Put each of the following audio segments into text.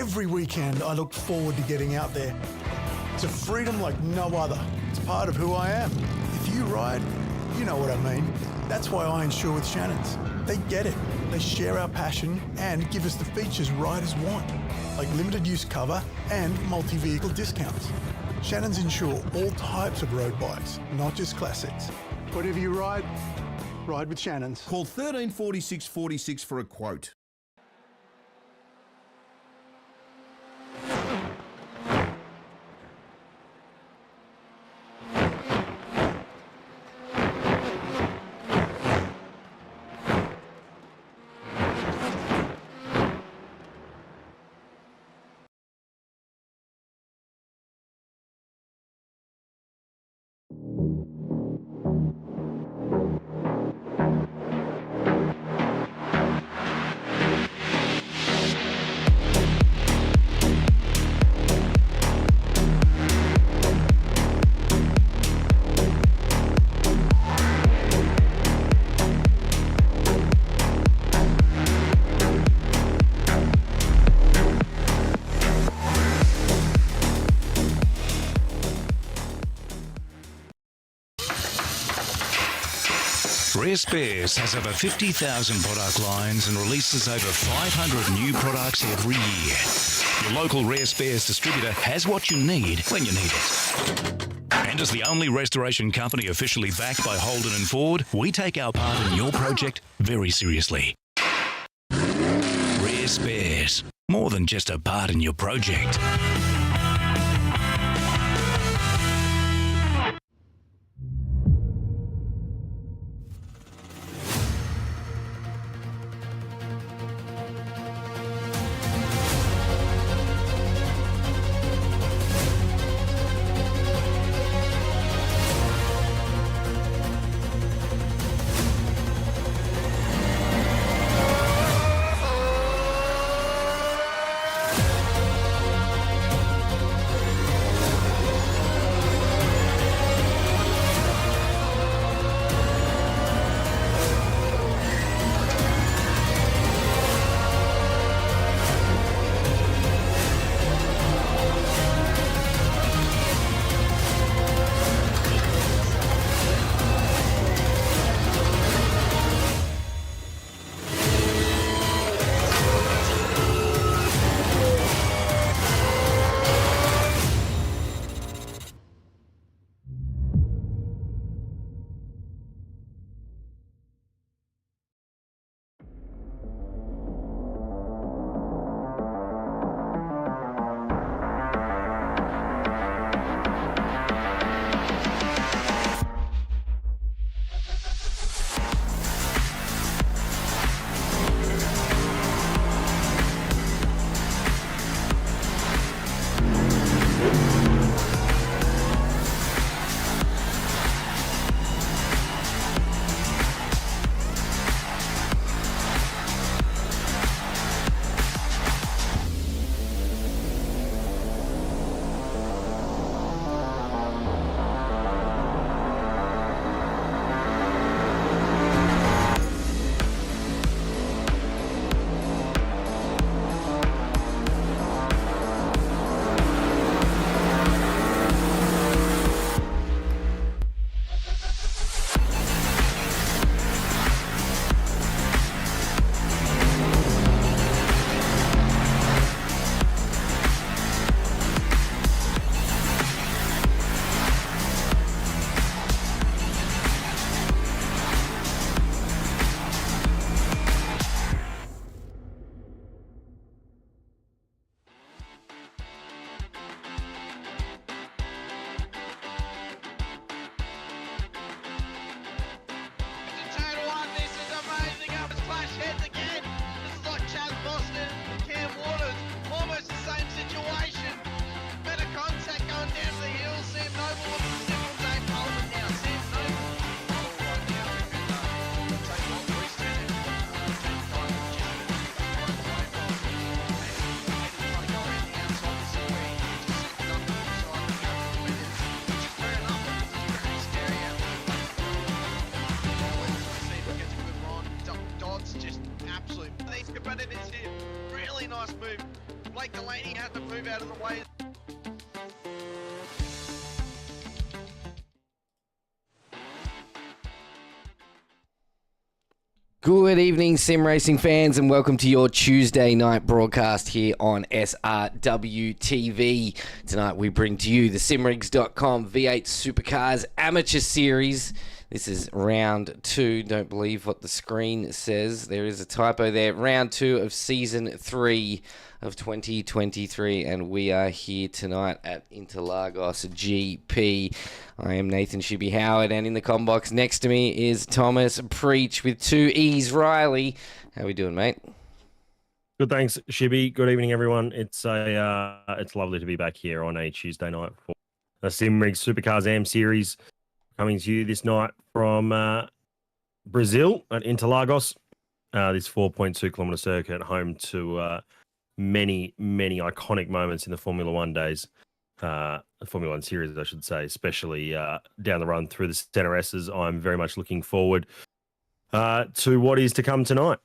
Every weekend I look forward to getting out there. It's a freedom like no other. It's part of who I am. If you ride, you know what I mean. That's why I insure with Shannon's. They get it. They share our passion and give us the features riders want, like limited use cover and multi-vehicle discounts. Shannon's insure all types of road bikes, not just classics. Whatever you ride, ride with Shannon's. Call 13 46 46 for a quote. Rare Spares has over 50,000 product lines and releases over 500 new products every year. Your local Rare Spares distributor has what you need when you need it. And as the only restoration company officially backed by Holden and Ford, we take our part in your project very seriously. Rare Spares, more than just a part in your project. These competitors here, really nice move. Blake Delaney has to move out of the way. Good evening, sim racing fans, and welcome to your Tuesday night broadcast here on SRW TV. Tonight we bring to you the simrigs.com V8 Supercars Amateur Series. This is round 2. Don't believe what the screen says. There is a typo there. Round 2 of season 3 of 2023, and we are here tonight at Interlagos GP. I am Nathan ShiBBy Howard, and in the comm box next to me is Thomas Preach with 2 E's Riley. How we doing, mate? Good, thanks, ShiBBy. Good evening, everyone. It's lovely to be back here on a Tuesday night for the Simrigs Supercars AM series, coming to you this night from Brazil at Interlagos. This 4.2 kilometer circuit, home to many iconic moments in the Formula One days, the Formula One series, I should say, especially down the run through the Center S's. I'm very much looking forward to what is to come tonight.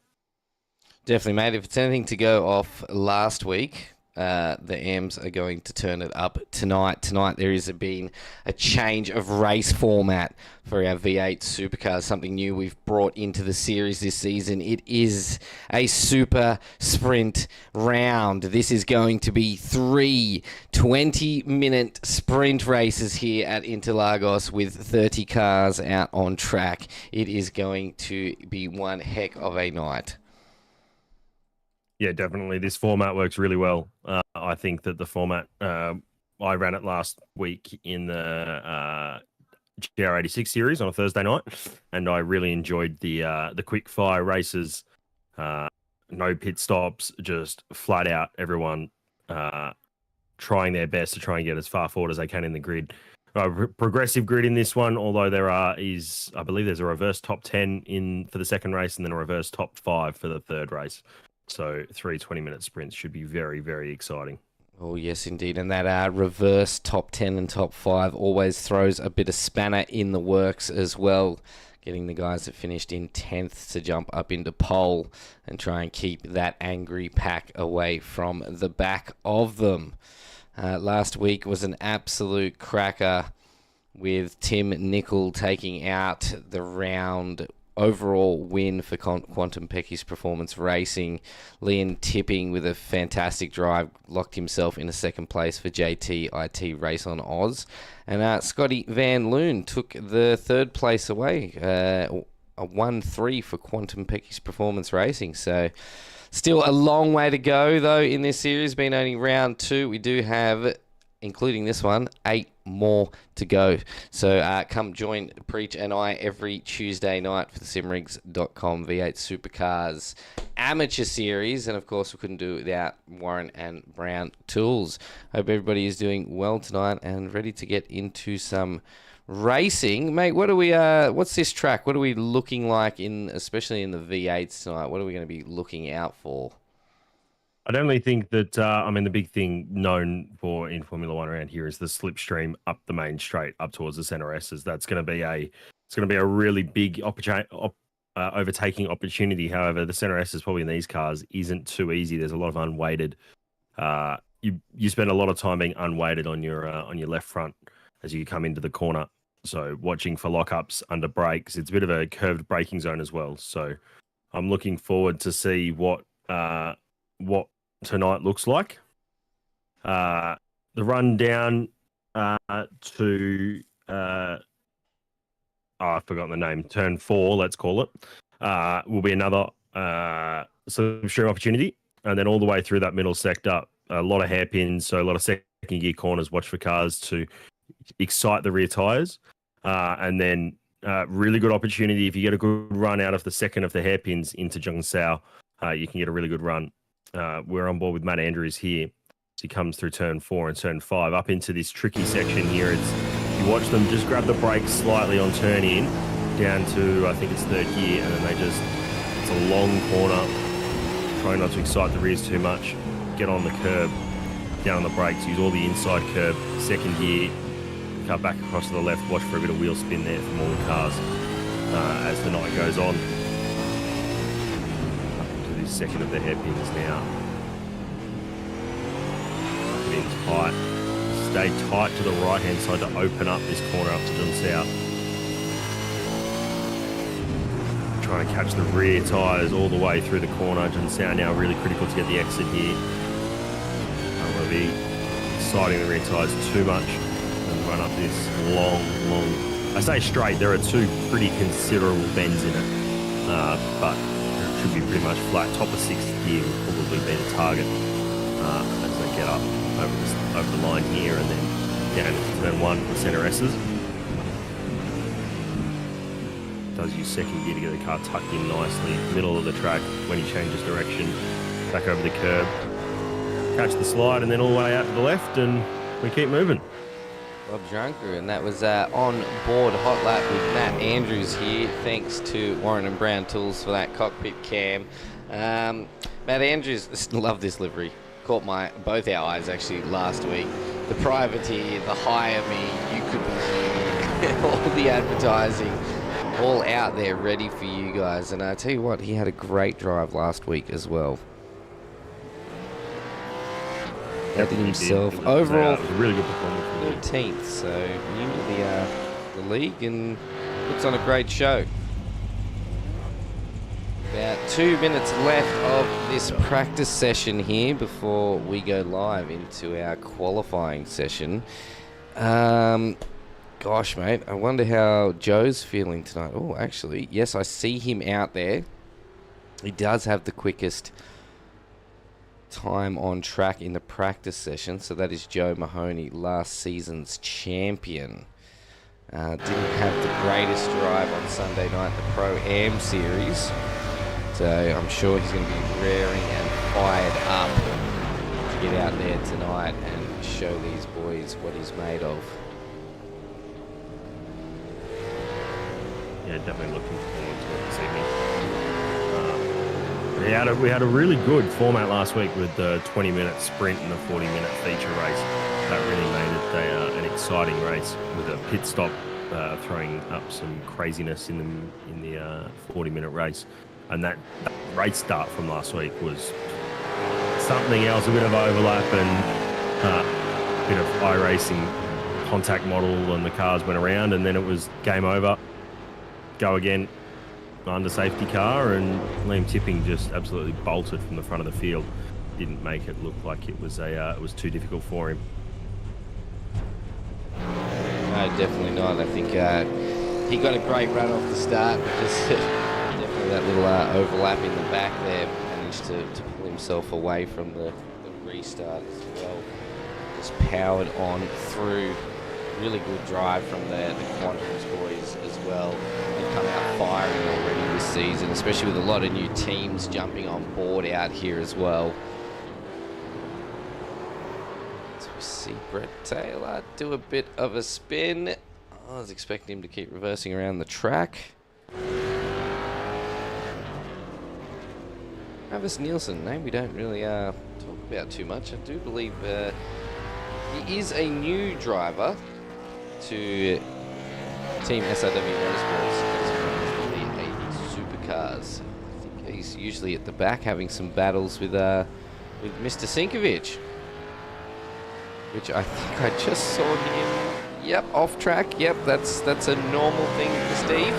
Definitely, mate. If it's anything to go off last week, the AMs are going to turn it up tonight. Tonight there has been a change of race format for our V8 Supercars, something new we've brought into the series this season. It is a super sprint round. This is going to be 3 20-minute sprint races here at Interlagos with 30 cars out on track. It is going to be one heck of a night. Yeah, definitely. This format works really well. I think that the format, I ran it last week in the GR86 series on a Thursday night, and I really enjoyed the quick fire races, no pit stops, just flat out everyone trying their best to try and get as far forward as they can in the grid. Progressive grid in this one, although I believe there's a reverse top 10 for the second race and then a reverse top 5 for the third race. So 3 20-minute sprints should be very, very exciting. Oh, yes, indeed. And that reverse top 10 and top 5 always throws a bit of spanner in the works as well, getting the guys that finished in 10th to jump up into pole and try and keep that angry pack away from the back of them. Last week was an absolute cracker with Tim Nicol taking out the round overall win for Quantum Pecky's Performance Racing. Liam Tipping with a fantastic drive locked himself in a second place for JTIT Race on Oz. And Scotty Van Loon took the third place away, a 1-3 for Quantum Pecky's Performance Racing. So still a long way to go, though, in this series, being only round 2. We do have, including this one, 8 more to go. So come join Preach and I every Tuesday night for the simrigs.com V8 Supercars Amateur Series. And of course, we couldn't do it without Warren and Brown Tools. Hope everybody is doing well tonight and ready to get into some racing. Mate, what's this track? What are we looking like, especially in the V8s tonight? What are we going to be looking out for? I definitely think that, the big thing known for in Formula One around here is the slipstream up the main straight, up towards the Center S's. That's going to be a really big overtaking opportunity. However, the Center S's probably in these cars isn't too easy. There's a lot of unweighted. You spend a lot of time being unweighted on your left front as you come into the corner. So watching for lockups under brakes. It's a bit of a curved braking zone as well. So I'm looking forward to see what tonight looks like. The run down to I've forgotten the name, turn 4, let's call it, will be another slipstream opportunity. And then all the way through that middle sector, a lot of hairpins, so a lot of second gear corners, watch for cars to excite the rear tyres. And then really good opportunity, if you get a good run out of the second of the hairpins into Zhengsao, you can get a really good run. We're on board with Matt Andrews here. As he comes through turn 4 and turn 5 up into this tricky section here. If you watch them, just grab the brakes slightly on turn in down to, I think it's third gear, and then it's a long corner. Try not to excite the rears too much. Get on the curb, down on the brakes, use all the inside curb, second gear, cut back across to the left, watch for a bit of wheel spin there from all the cars as the night goes on. Second of the hairpins now. in tight. Stay tight to the right-hand side to open up this corner up to John South. Trying to catch the rear tyres all the way through the corner. John South now really critical to get the exit here. Don't want to be siding the rear tyres too much and run up this long, I say straight, there are two pretty considerable bends in it, but it should be pretty much flat. Top of sixth gear will probably be the target as they get up over the line here and then down into turn one for centre S's. Does use second gear to get the car tucked in nicely, middle of the track when he changes direction, back over the curb, catch the slide and then all the way out to the left and we keep moving. Bob Junker, and that was on board hot lap with Matt Andrews here. Thanks to Warren and Brown Tools for that cockpit cam. Matt Andrews, love this livery. Caught both our eyes actually last week. The privateer, the hire me, you couldn't hear, all the advertising, all out there ready for you guys. And I tell you what, he had a great drive last week as well. Himself overall, it was a really good performance. 13th, so new to the league and puts on a great show. About 2 minutes left of this practice session here before we go live into our qualifying session. Gosh, mate, I wonder how Joe's feeling tonight. Oh, actually, yes, I see him out there. He does have the quickest time on track in the practice session, so that is Joe Mahoney, last season's champion. Didn't have the greatest drive on Sunday night, the Pro-Am series, so I'm sure he's going to be raring and fired up to get out there tonight and show these boys what he's made of. Yeah, definitely looking forward to it this evening. We had a really good format last week with the 20-minute sprint and the 40-minute feature race. That really made it an exciting race with a pit stop throwing up some craziness in the 40-minute race. And that race start from last week was something else, a bit of overlap and a bit of iRacing contact model, and the cars went around, and then it was game over, go again. Under safety car, and Liam Tipping just absolutely bolted from the front of the field. Didn't make it look like it was too difficult for him. No, definitely not. I think he got a great run off the start, but just definitely that little overlap in the back there managed to pull himself away from the restart as well. Just powered on through. Really good drive from the Quantums boys as well. They've come out firing already this season, especially with a lot of new teams jumping on board out here as well. So we see Brett Taylor do a bit of a spin. I was expecting him to keep reversing around the track. Travis Nielsen, name we don't really talk about too much. I do believe he is a new driver to Team SRW Motorsports as well as the V8 Supercars. I think he's usually at the back having some battles with Mr. Sinkovic, which I think I just saw him. Yep, off track. Yep, that's a normal thing for Steve.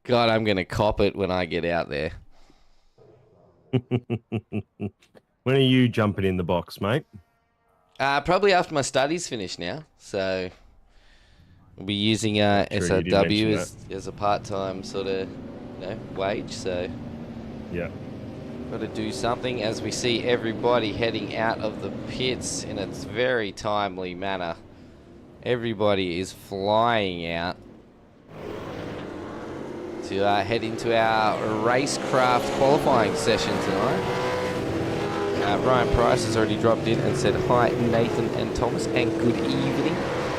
God, I'm gonna cop it when I get out there. When are you jumping in the box, mate? Probably after my studies finish now, so we'll be using SRW as a part-time sort of wage. So yeah, got to do something as we see everybody heading out of the pits in a very timely manner. Everybody is flying out to head into our racecraft qualifying session tonight. Ryan Price has already dropped in and said hi, Nathan and Thomas, and good evening.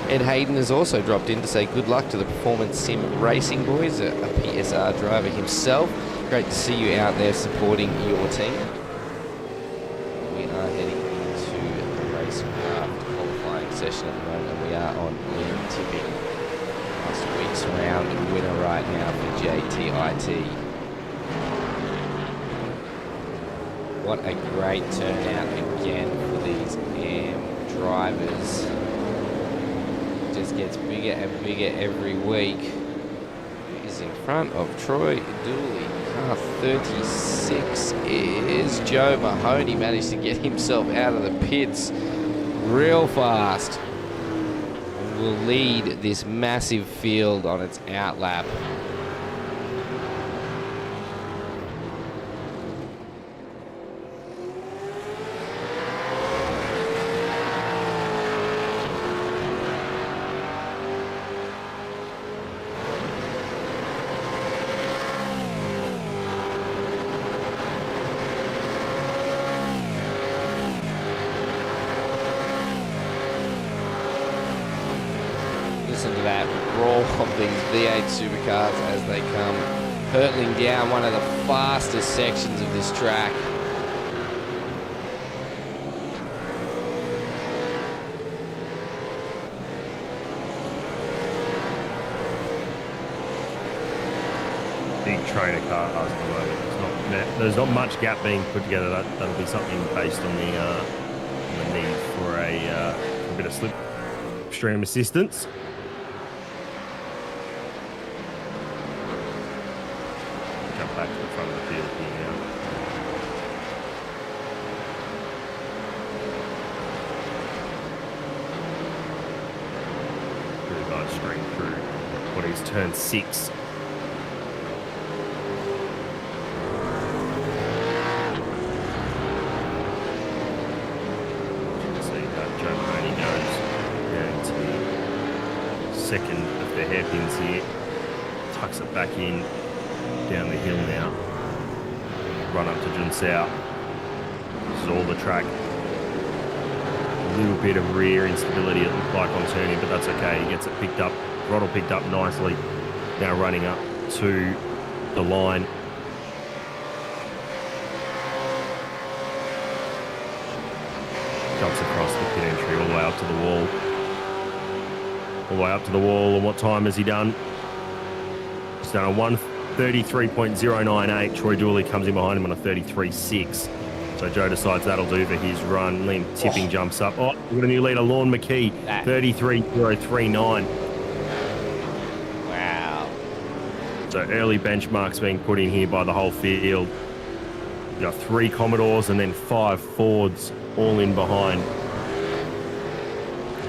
Ed Hayden has also dropped in to say good luck to the Performance Sim Racing boys, a PSR driver himself. Great to see you out there supporting your team. We are heading into the racecraft qualifying session at the moment. We are on Liam Tipping, last week's round winner right now for JTIT. What a great turnout again for these AM drivers. It just gets bigger and bigger every week. He's in front of Troy Dooley. Car 36 is Joe Mahoney. Managed to get himself out of the pits real fast. And will lead this massive field on its outlap. Listen to that roar of these V8 Supercars as they come hurtling down one of the fastest sections of this track. Big trainer cars at the moment. There's not much gap being put together. That'll be something based on the need for a bit of slipstream assistance. Jump back to the front of the field here now. Two guys straight through what is turn 6. Second of the hairpins here, tucks it back in, down the hill now, run up to Junsao. This is all the track. A little bit of rear instability it looked like on turning, but that's okay. He gets it picked up, throttle picked up nicely. Now running up to the line. Jumps across the pit entry all the way up to the wall. All the way up to the wall, and what time has he done? He's done a 1:33.098. Troy Dooley comes in behind him on a 33.6. So Joe decides that'll do for his run. Liam Tipping jumps up. Oh, we've got a new leader, Lorne McKee, 33.039. Wow. So early benchmarks being put in here by the whole field. We've got 3 Commodores and then 5 Fords all in behind.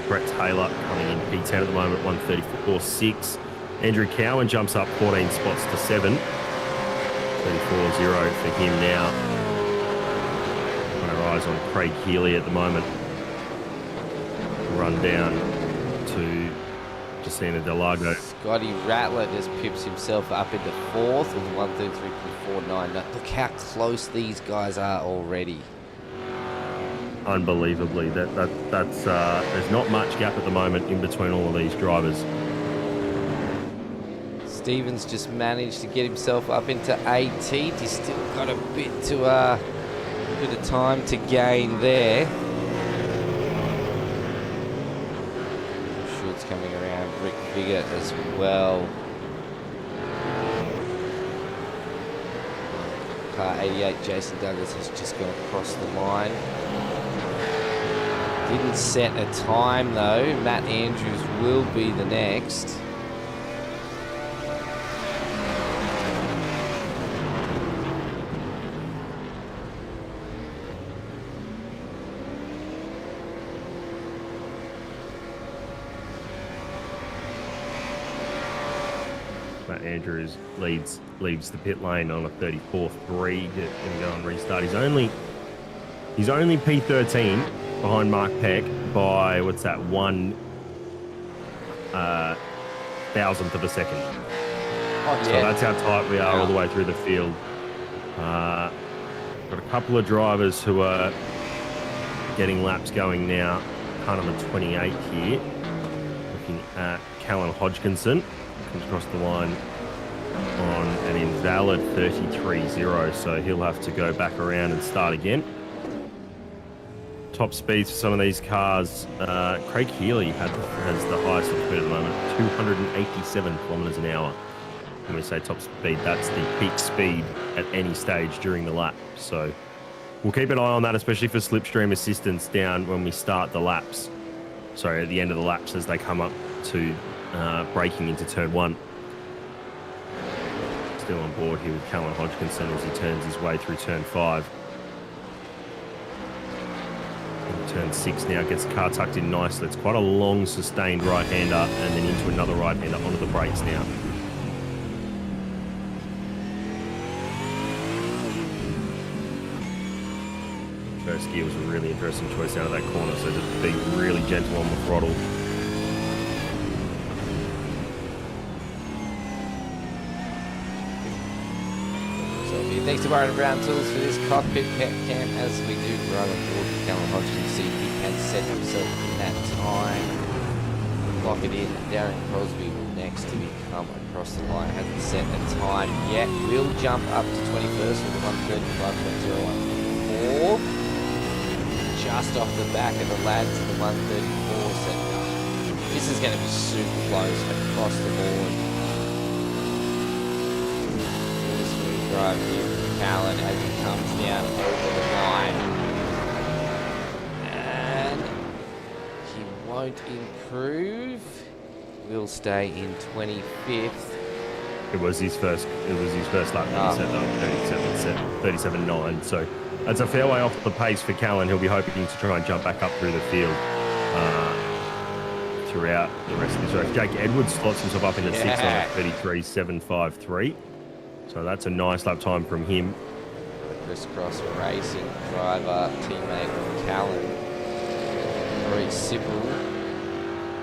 Brett Taylor coming in P10 at the moment, 1:34.6. Andrew Cowan jumps up 14 spots to 7. 34.0 for him now. Got our eyes on Craig Healy at the moment. Run down to Jacinta Delago. Scotty Rattler just pips himself up into 4th with 1:33.49. Now, look how close these guys are already. Unbelievably, that's there's not much gap at the moment in between all of these drivers. Stevens just managed to get himself up into 18th. He's still got a bit of time to gain there. Schultz coming around, Rick Vigor as well. Car 88, Jason Douglas has just gone across the line. Didn't set a time though. Matt Andrews will be the next. Matt Andrews leaves the pit lane on a 34.3. Going to go and restart. He's only P13 behind Mark Peck by, what's that, 1,000th of a second. Oh, So that's how tight we are all the way through the field. Got a couple of drivers who are getting laps going now. Car number 28 here. Looking at Callan Hodgkinson. Comes across the line on an invalid 33.0, so he'll have to go back around and start again. Top speeds for some of these cars. Craig Healy has the highest top speed at the moment, 287 kilometres an hour. When we say top speed, that's the peak speed at any stage during the lap. So we'll keep an eye on that, especially for slipstream assistance down when we start the laps. Sorry, at the end of the laps as they come up to braking into turn 1. Still on board here with Callan Hodgkinson as he turns his way through turn 5. Turn 6 now, gets the car tucked in nicely. It's quite a long, sustained right-hander and then into another right-hander onto the brakes now. First gear was a really interesting choice out of that corner, so just being really gentle on the throttle. Thanks to Warren Brown Tools for this cockpit pet cam as we do run on board with Callum Hodgson. See if he can set himself in that time. Lock it in. Darren Crosby will next to come across the line. Hasn't set a time yet. Will jump up to 21st with a 135.014. Just off the back of the lads in the 134 sector. This is going to be super close across the board. Drive here from Callan as he comes down over the line. And he won't improve. Will stay in 25th. It was his first lap that he set up, 37.9. So that's a fair way off the pace for Callan. He'll be hoping to try and jump back up through the field throughout the rest of this race. Jake Edwards slots himself up in the 6th on a 33.753. So that's a nice lap time from him. Crisscross Racing driver, teammate of Callan. Rory Sipple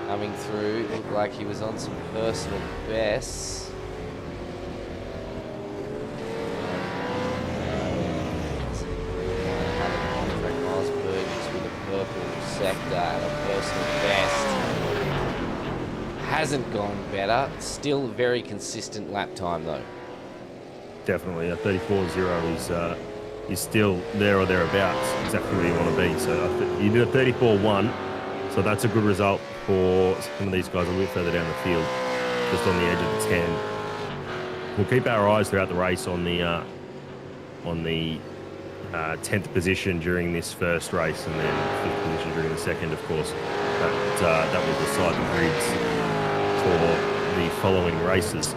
coming through. Looked like he was on some personal bests. Miles Burgess with a purple sector and a personal best. Hasn't gone better. Still very consistent lap time though. Definitely, a 34.0 is still there or thereabouts, exactly where you want to be. So you did a 34.1, so that's a good result for some of these guys a little further down the field, just on the edge of the 10. We'll keep our eyes throughout the race on the 10th position during this first race, and then 5th position during the second, of course. That will decide the grids for the following races.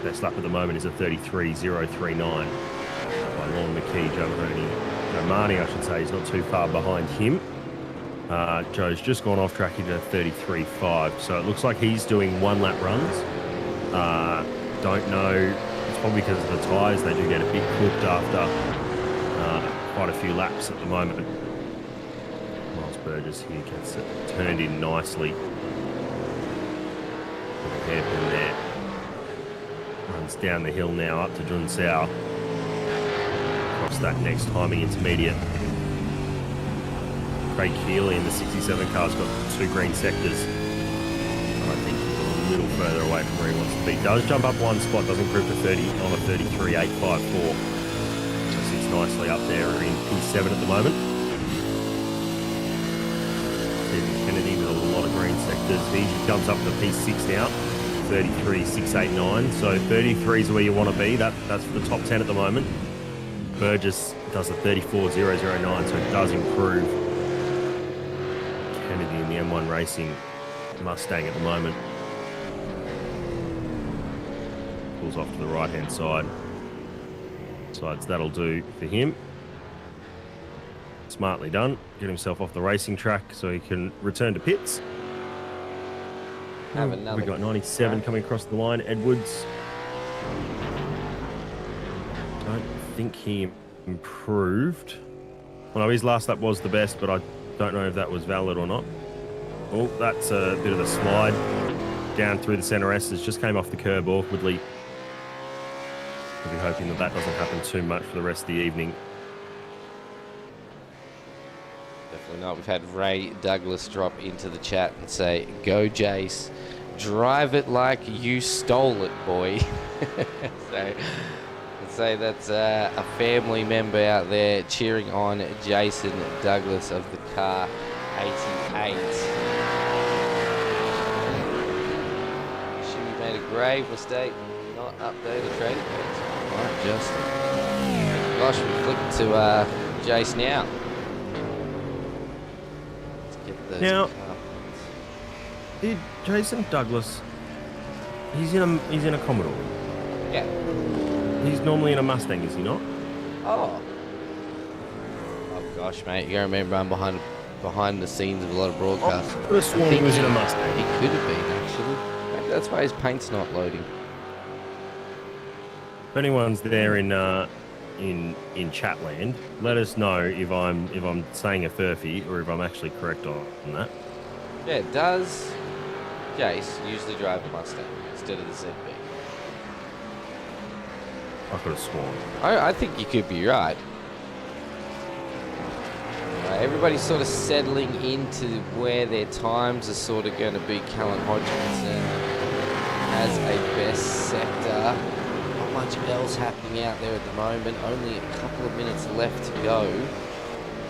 Best lap at the moment is a 33.039 by Lon McKee. Joe Marnie, I should say, is not too far behind him. Joe's just gone off track into 33.5, so it looks like he's doing 1-lap runs. Don't know, it's probably because of the tyres. They do get a bit cooked after quite a few laps at the moment. Miles Burgess here gets it turned in nicely. Hairpin there. Runs down the hill now up to Jun Sao. Across that next timing intermediate. Craig Keeley in the 67 car's got 2 green sectors. I think he's a little further away from where he wants to be. Does jump up 1 spot, doesn't improve to 30 on a 33.854. Sits nicely up there in P7 at the moment. Stephen Kennedy with a lot of green sectors. He jumps up to P6 now. 33.689, so 33 is where you want to be. That's for the top 10 at the moment. Burgess does a 34.009, so it does improve. Kennedy in the M1 Racing Mustang at the moment. Pulls off to the right-hand side. Besides, that'll do for him. Smartly done. Get himself off the racing track so he can return to pits. We got 97 coming across the line. Edwards. Don't think he improved. Well, no, his last lap was the best, but I don't know if that was valid or not. Oh, that's a bit of a slide down through the centre S's. Just came off the curb awkwardly. We'll be hoping that doesn't happen too much for the rest of the evening. Definitely not. We've had Ray Douglas drop into the chat and say, "Go Jace, drive it like you stole it, boy." So I'd say that's a family member out there cheering on Jason Douglas of the car 88. She made a grave mistake, not update the trading page. All right, Justin. gosh, we flip to Jace now. Let's get the Now, did Jason Douglas? He's in a Commodore. Yeah. He's normally in a Mustang, is he not? Oh. Oh gosh, mate, you gotta remember I'm behind the scenes of a lot of broadcasts. I could have sworn he was in a Mustang. He could have been actually. Maybe that's why his paint's not loading. If anyone's there in Chatland, let us know if I'm saying a furphy or if I'm actually correct on that. Yeah, does Jace usually drive a Mustang instead of the ZB? I could have sworn. I think you could be right. Everybody's sort of settling into where their times are sort of going to be. Callan Hodgkinson has a best sector. Not much else happening out there at the moment. Only a couple of minutes left to go.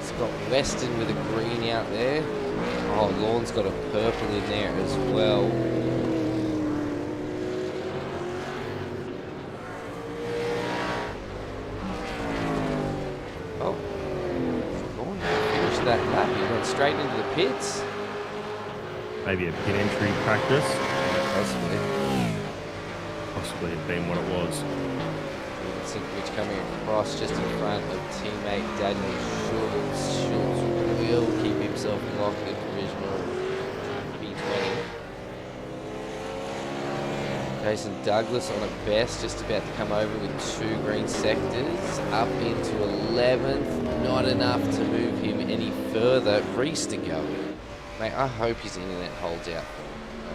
Scott Weston with a green out there. Oh, Lorne's got a purple in there as well. Oh, Lorne finished that lap. He went straight into the pits. Maybe a pit entry practice. Possibly. Possibly had been what it was. Which coming across just in front of teammate Daniel Schultz. Schultz will keep himself locked in provisional B20. Jason Douglas on a best, just about to come over with 2 green sectors. Up into 11th, not enough to move him any further. Reese to go. Mate, I hope his internet holds out.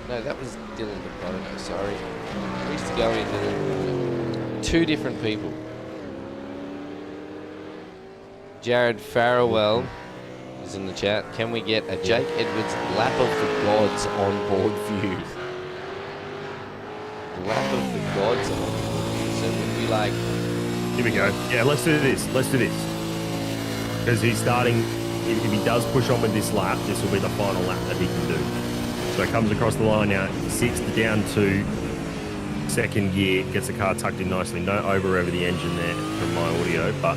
No, that was Dylan DePono, sorry. Reese to go into 2 different people. Jared Farrell is in the chat. Can we get a Jake Edwards lap of the gods on board view? Lap of the gods on board view. So it would be like... Here we go. Yeah, let's do this. Let's do this. Because he's starting, if he does push on with this lap, this will be the final lap that he can do. So he comes across the line now, 6th down to 2nd gear, gets the car tucked in nicely. No over the engine there from my audio, but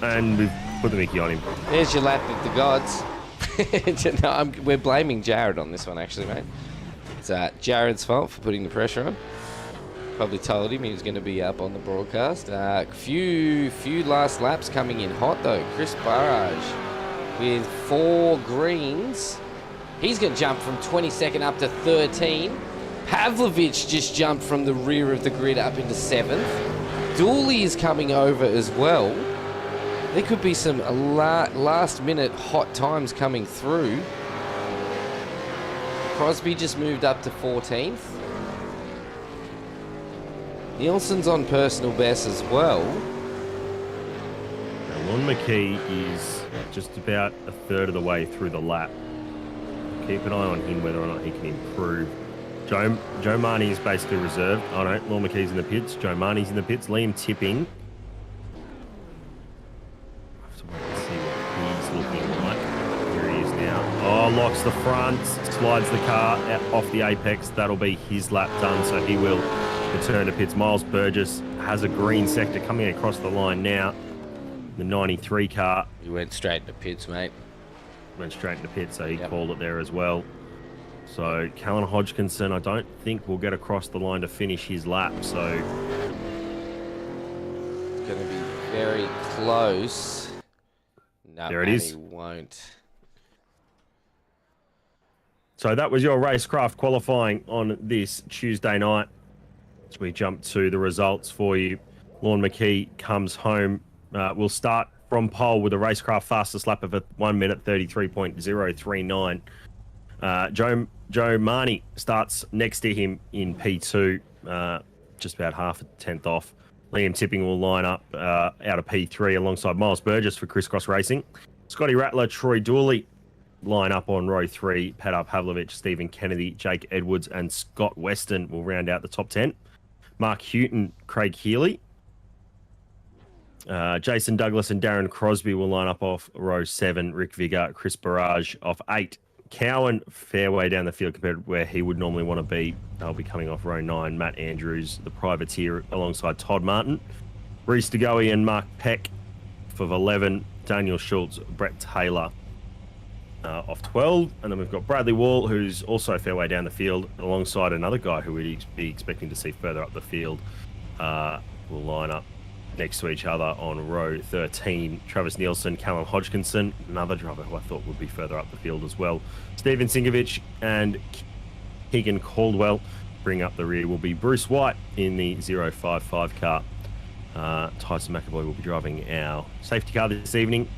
and we've put the Mickey on him. There's your lap of the gods. No, we're blaming Jared on this one, actually, mate. It's Jared's fault for putting the pressure on. Probably told him he was going to be up on the broadcast. Few last laps coming in hot, though. Chris Barrage with 4 greens. He's going to jump from 22nd up to 13. Pavlovich just jumped from the rear of the grid up into 7th. Dooley is coming over as well. There could be some last-minute hot times coming through. Crosby just moved up to 14th. Nielsen's on personal best as well. Now, Lon McKee is just about a third of the way through the lap. Keep an eye on him, whether or not he can improve. Joe Marnie is basically reserved. Oh no, Lon McKee's in the pits. Joe Marnie's in the pits. Liam Tipping. I have to wait and see what he's looking like. Here he is now. Oh, locks the front, slides the car out off the apex. That'll be his lap done, so he will return to pits. Miles Burgess has a green sector coming across the line now. The 93 car. He went straight into pits, mate. Went straight into pits, so he called it there as well. So Callan Hodgkinson, I don't think will get across the line to finish his lap. So it's going to be very close. No, there it is. He won't. So that was your racecraft qualifying on this Tuesday night. As we jump to the results for you, Lorne McKee comes home. We'll start from pole with a racecraft fastest lap of 1 minute 33.039. Joe Marnie starts next to him in P2, just about half a tenth off. Liam Tipping will line up out of P3 alongside Miles Burgess for Crisscross Racing. Scotty Rattler, Troy Dooley line up on row 3. Padar Pavlovich, Stephen Kennedy, Jake Edwards and Scott Weston will round out the top 10. Mark Houghton, Craig Healy. Jason Douglas and Darren Crosby will line up off row 7. Rick Vigor, Chris Barrage off 8. Cowan, fair way down the field compared to where he would normally want to be. They'll be coming off row 9. Matt Andrews, the privateer, alongside Todd Martin. Reese DeGoey and Mark Peck of 11. Daniel Schultz, Brett Taylor off 12. And then we've got Bradley Wall, who's also a fair way down the field, alongside another guy who we'd be expecting to see further up the field. Will line up next to each other on row 13. Travis Nielsen, Callum Hodgkinson, another driver who I thought would be further up the field as well. Stephen Singovich and Keegan Caldwell. Bring up the rear will be Bruce White in the 055 car. Tyson McAvoy will be driving our safety car this evening.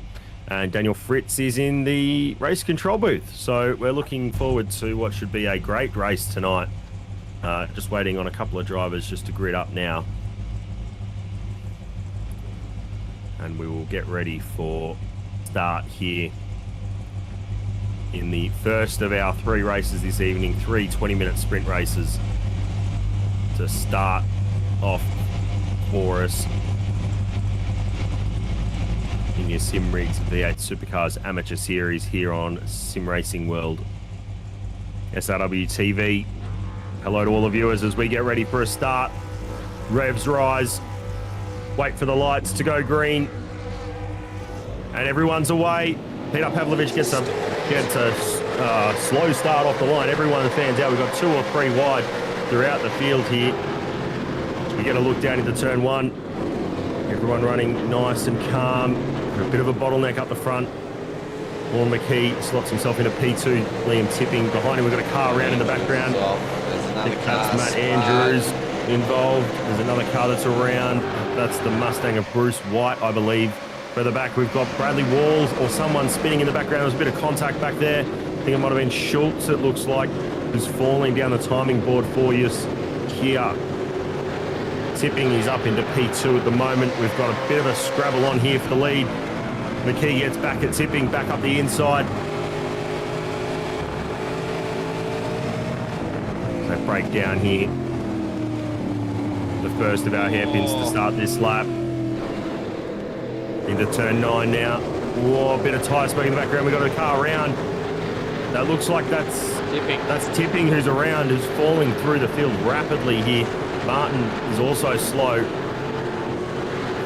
And Daniel Fritz is in the race control booth. So we're looking forward to what should be a great race tonight. Just waiting on a couple of drivers just to grid up now. And we will get ready for start here in the first of our 3 races this evening. 3 20-minute sprint races to start off for us in your SimRigs V8 Supercars Amateur Series here on Sim Racing World. SRW TV. Hello to all the viewers as we get ready for a start. Revs rise. Wait for the lights to go green. And everyone's away. Peter Pavlovich gets a slow start off the line. Everyone fans out. We've got 2 or 3 wide throughout the field here. We get a look down into turn 1. Everyone running nice and calm. A bit of a bottleneck up the front. Lauren McKee slots himself into P2. Liam Tipping behind him. We've got a car around in the background. I think that's Matt Andrews involved. There's another car that's around. That's the Mustang of Bruce White, I believe. Further back, we've got Bradley Walls or someone spinning in the background. There's a bit of contact back there. I think it might have been Schultz, it looks like, who's falling down the timing board for us here. Tipping is up into P2 at the moment. We've got a bit of a scrabble on here for the lead. McKee gets back at Tipping, back up the inside. So break down here. The first of our hairpins to start this lap. Into turn 9 now. Whoa, a bit of tyre smoke in the background. We've got a car around. That looks like that's Tipping. That's Tipping who's around, who's falling through the field rapidly here. Martin is also slow.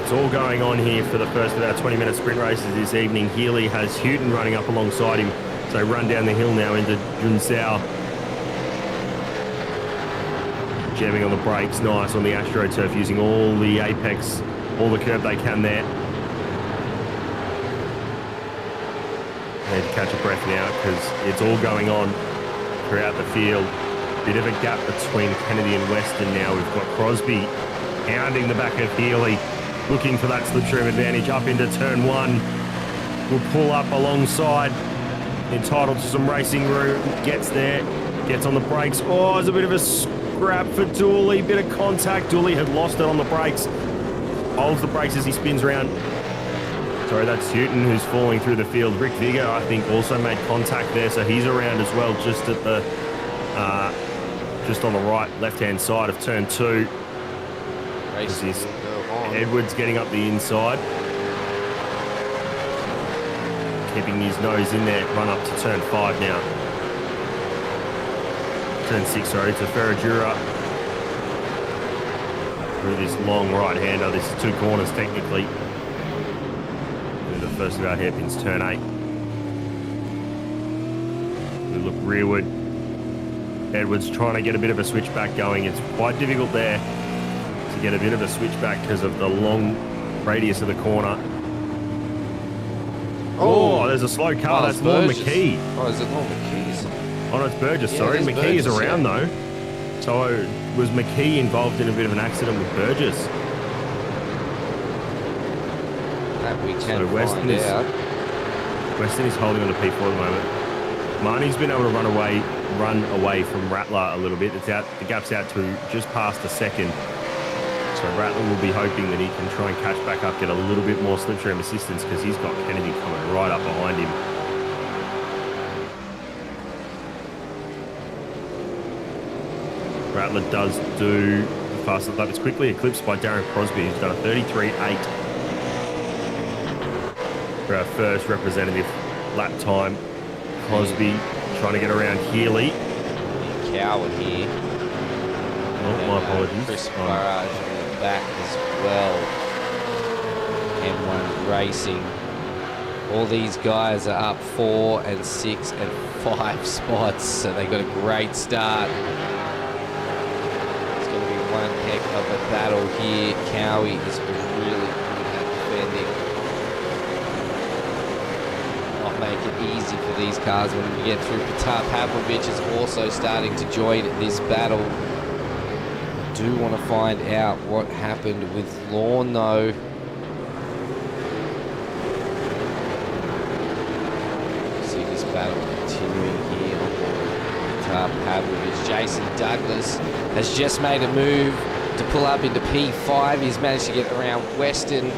It's all going on here for the first of our 20-minute sprint races this evening. Healy has Houghton running up alongside him. So run down the hill now into Junsao. Jamming on the brakes, nice on the AstroTurf, using all the apex, all the curb they can there. Need to catch a breath now because it's all going on throughout the field. Bit of a gap between Kennedy and Weston now. We've got Crosby hounding the back of Healy, looking for that slipstream advantage up into turn 1. Will pull up alongside, entitled to some racing room, gets there, gets on the brakes. Oh, there's a bit of a scrap for Dooley, bit of contact. Dooley had lost it on the brakes, holds the brakes as he spins around. Sorry, that's Houghton who's falling through the field. Rick Vigor, I think, also made contact there, so he's around as well, just at the, just on the right, left-hand side of turn 2. Edwards getting up the inside, keeping his nose in there. Run up to turn 5 now. Turn 6, sorry, to Ferradura. Through this long right-hander. This is 2 corners technically. The first of our hairpins, turn 8. We look rearward. Edwards trying to get a bit of a switchback going. It's quite difficult there to get a bit of a switchback because of the long radius of the corner. Oh, there's a slow car. That's Lord McKee. Oh, is it Lord McKee's? Oh, no, it's Burgess. Yeah, sorry, McKee Burgess, is around though. So was McKee involved in a bit of an accident with Burgess? That we can so Weston is holding on to P4 at the moment. Marnie's been able to run away from Rattler a little bit. It's out. The gap's out to just past a second. So Rattler will be hoping that he can try and catch back up, get a little bit more slipstream assistance because he's got Kennedy coming right up behind him. Rattler does do the fastest lap. It's quickly eclipsed by Darren Crosby, who's done a 33.8 for our first representative lap time. Crosby trying to get around Healy. Cowan here. Oh, my apologies. Chris Barrage on the back as well. M1 Racing. All these guys are up 4 and 6 and 5 spots, so they got a great start. It's going to be one heck of a battle here. Cowie is really good at defending. Not make it easy for these cars when we get through. Petar Pavlovich is also starting to join this battle. I do want to find out what happened with Lawn though. See this battle continuing here on board Petar Pavlovich. Jason Douglas has just made a move to pull up into P5. He's managed to get around Weston.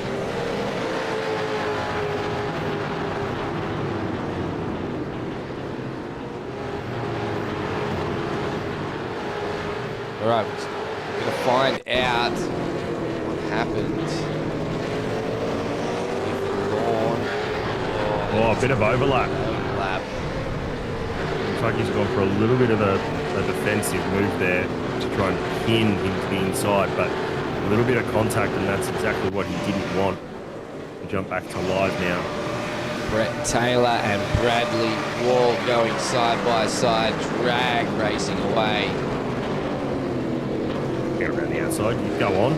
All right, we're going to find out what happened with Lawn. Oh, a bit of overlap. Looks like he's gone for a little bit of a defensive move there to try and pin into the inside, but a little bit of contact, and that's exactly what he didn't want. We'll jump back to live now. Brett Taylor and Bradley Wall going side by side, drag racing away. Get around the outside, you go on.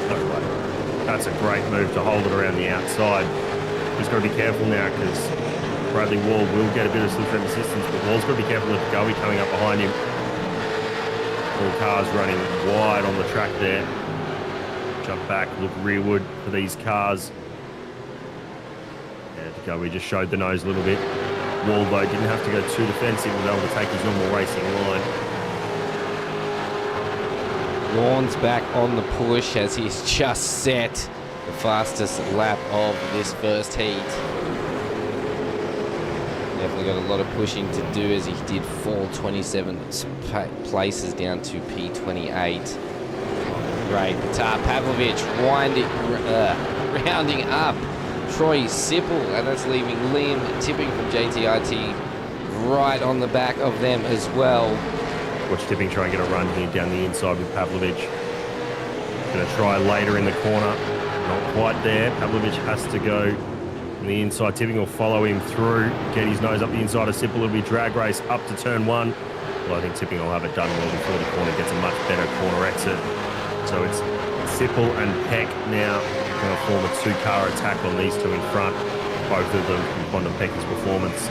No way. That's a great move to hold it around the outside. Just got to be careful now because Bradley Wall will get a bit of slipstream assistance, but Wall's got to be careful with Goey coming up behind him. All cars running wide on the track there. Jump back, look rearward for these cars. And Goey just showed the nose a little bit. Wall, though, didn't have to go too defensive, was able to take his normal racing line. Lawn's back on the push as he's just set the fastest lap of this first heat. Definitely got a lot of pushing to do as he did fall 27 places down to P28. Great. Petar Pavlovich rounding up Troy Sipple, and that's leaving Liam Tipping from JTIT right on the back of them as well. Watch Tipping try and get a run here down the inside with Pavlovich. Going to try later in the corner. Not quite there. Pavlovich has to go on the inside. Tipping will follow him through. Get his nose up the inside of Sipple. It'll be drag race up to turn 1. Well, I think Tipping will have it done well before the corner gets a much better corner exit. So it's Sipple and Peck now going to form a 2-car attack on these two in front. Both of them from Quantum Pecker's performance.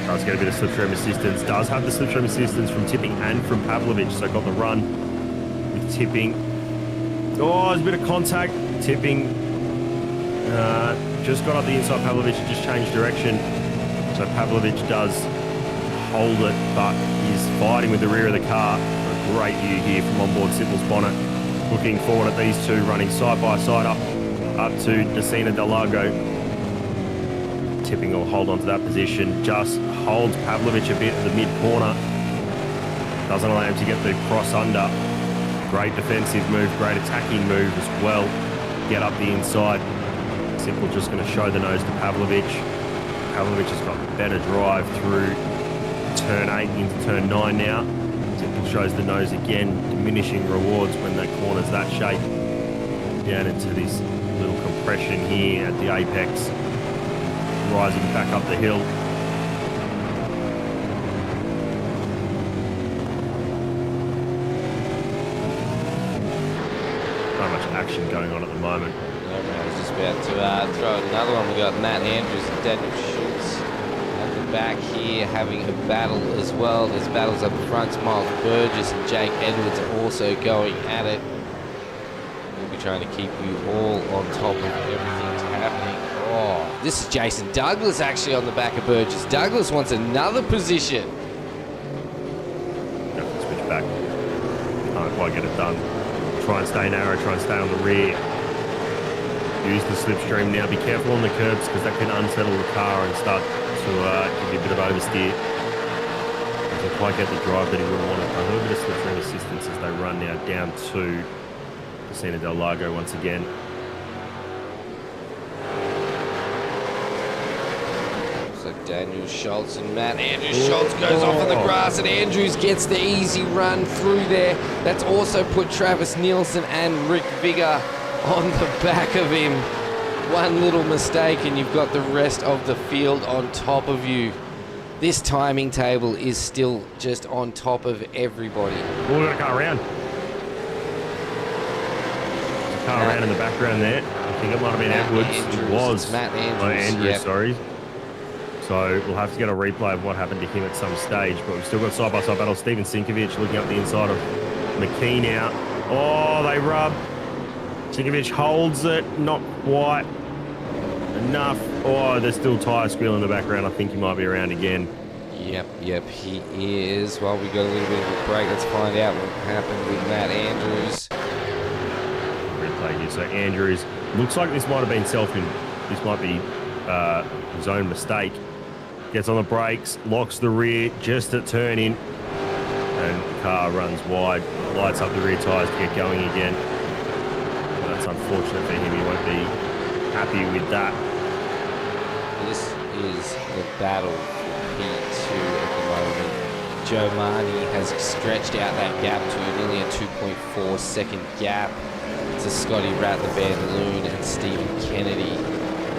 Does get a bit of slipstream assistance. Does have the slipstream assistance from Tipping and from Pavlovich. So got the run with Tipping. Oh, there's a bit of contact. Tipping just got up the inside. Pavlovich just changed direction. So Pavlovich does hold it, but he's fighting with the rear of the car. A great view here from onboard Sipple's bonnet. Looking forward at these two running side by side up to Decina Del Lago. Tipping will hold on to that position. Just holds Pavlovich a bit at the mid-corner. Doesn't allow him to get the cross under. Great defensive move, great attacking move as well. Get up the inside. Simple just going to show the nose to Pavlovich. Pavlovich has got better drive through turn 8 into turn 9 now. Simple shows the nose again, diminishing rewards when the corner's that shape. Down into this little compression here at the apex. Rising back up the hill. Not much action going on at the moment. I was just about to throw another one. We got Matt Andrews and Daniel Schultz at the back here having a battle as well. There's battles up front. Miles Burgess and Jake Edwards are also going at it. We'll be trying to keep you all on top of everything that's happening. Oh, this is Jason Douglas actually on the back of Burgess. Douglas wants another position. Have to switch back. Can't quite get it done. Try and stay narrow, try and stay on the rear. Use the slipstream now. Be careful on the curbs because that can unsettle the car and start to give you a bit of oversteer. Doesn't quite get the drive that he would have wanted. A little bit of slipstream assistance as they run now down to Decina Del Lago once again. So Daniel Schultz and Matt Andrews. Schultz goes off on the grass and Andrews gets the easy run through there. That's also put Travis Nielsen and Rick Vigor on the back of him. One little mistake and you've got the rest of the field on top of you. This timing table is still just on top of everybody. Oh, we got a car around. There's a car around in the background there. I think it might have been Edwards. It was. Matt Andrews. Andrews, sorry. So we'll have to get a replay of what happened to him at some stage. But we've still got side-by-side battle. Steven Sinkovic looking up the inside of McKee now. Oh, they rub. Sinkovic holds it. Not quite enough. Oh, there's still tyre squeal in the background. I think he might be around again. Yep, he is. Well, we got a little bit of a break. Let's find out what happened with Matt Andrews. Replay here. So Andrews, looks like this might have been this might be his own mistake. Gets on the brakes, locks the rear just at turn in, and the car runs wide, lights up the rear tyres to get going again. That's unfortunate for him. He won't be happy with that. This is the battle for P2 at the moment. Joe Marnie has stretched out that gap to nearly a 2.4 second gap to Scotty Rattler-Van Loon and Stephen Kennedy.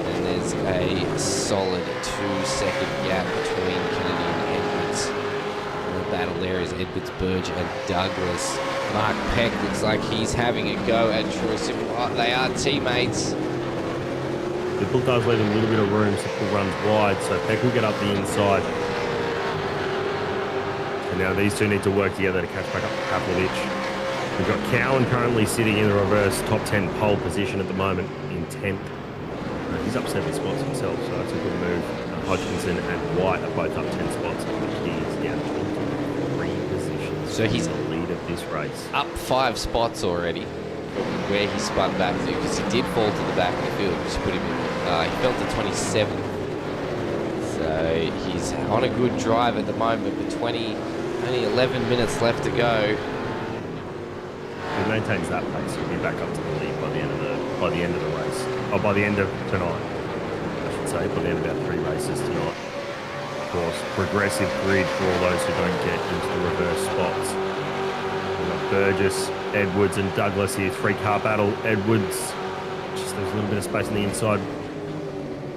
And there's a solid 2-second gap between Kennedy and Edwards. And the battle there is Edwards, Burge and Douglas. Mark Peck looks like he's having a go at Troy Simple. They are teammates. Simple does leave a little bit of room. Simple runs wide, so Peck will get up the inside. And now these two need to work together to catch back up to Pavlovich. We've got Cowan currently sitting in the reverse top 10 pole position at the moment in 10th. He's up 7 spots himself, so that's a good move. Hodgkinson and White are both up 10 spots. He's down to 3 positions. So he's the lead of this race. Up 5 spots already from where he spun back to, because he did fall to the back of the field, which put him in. He fell to 27th. So he's on a good drive at the moment, but only 11 minutes left to go. If he maintains that pace, he'll be back up to the lead by the end of the race. Or by the end of tonight, I should say, by the end of about 3 races tonight. Of course, progressive grid for all those who don't get into the reverse spots. We've got Burgess, Edwards and Douglas here. 3-car battle. Edwards, just there's a little bit of space on the inside.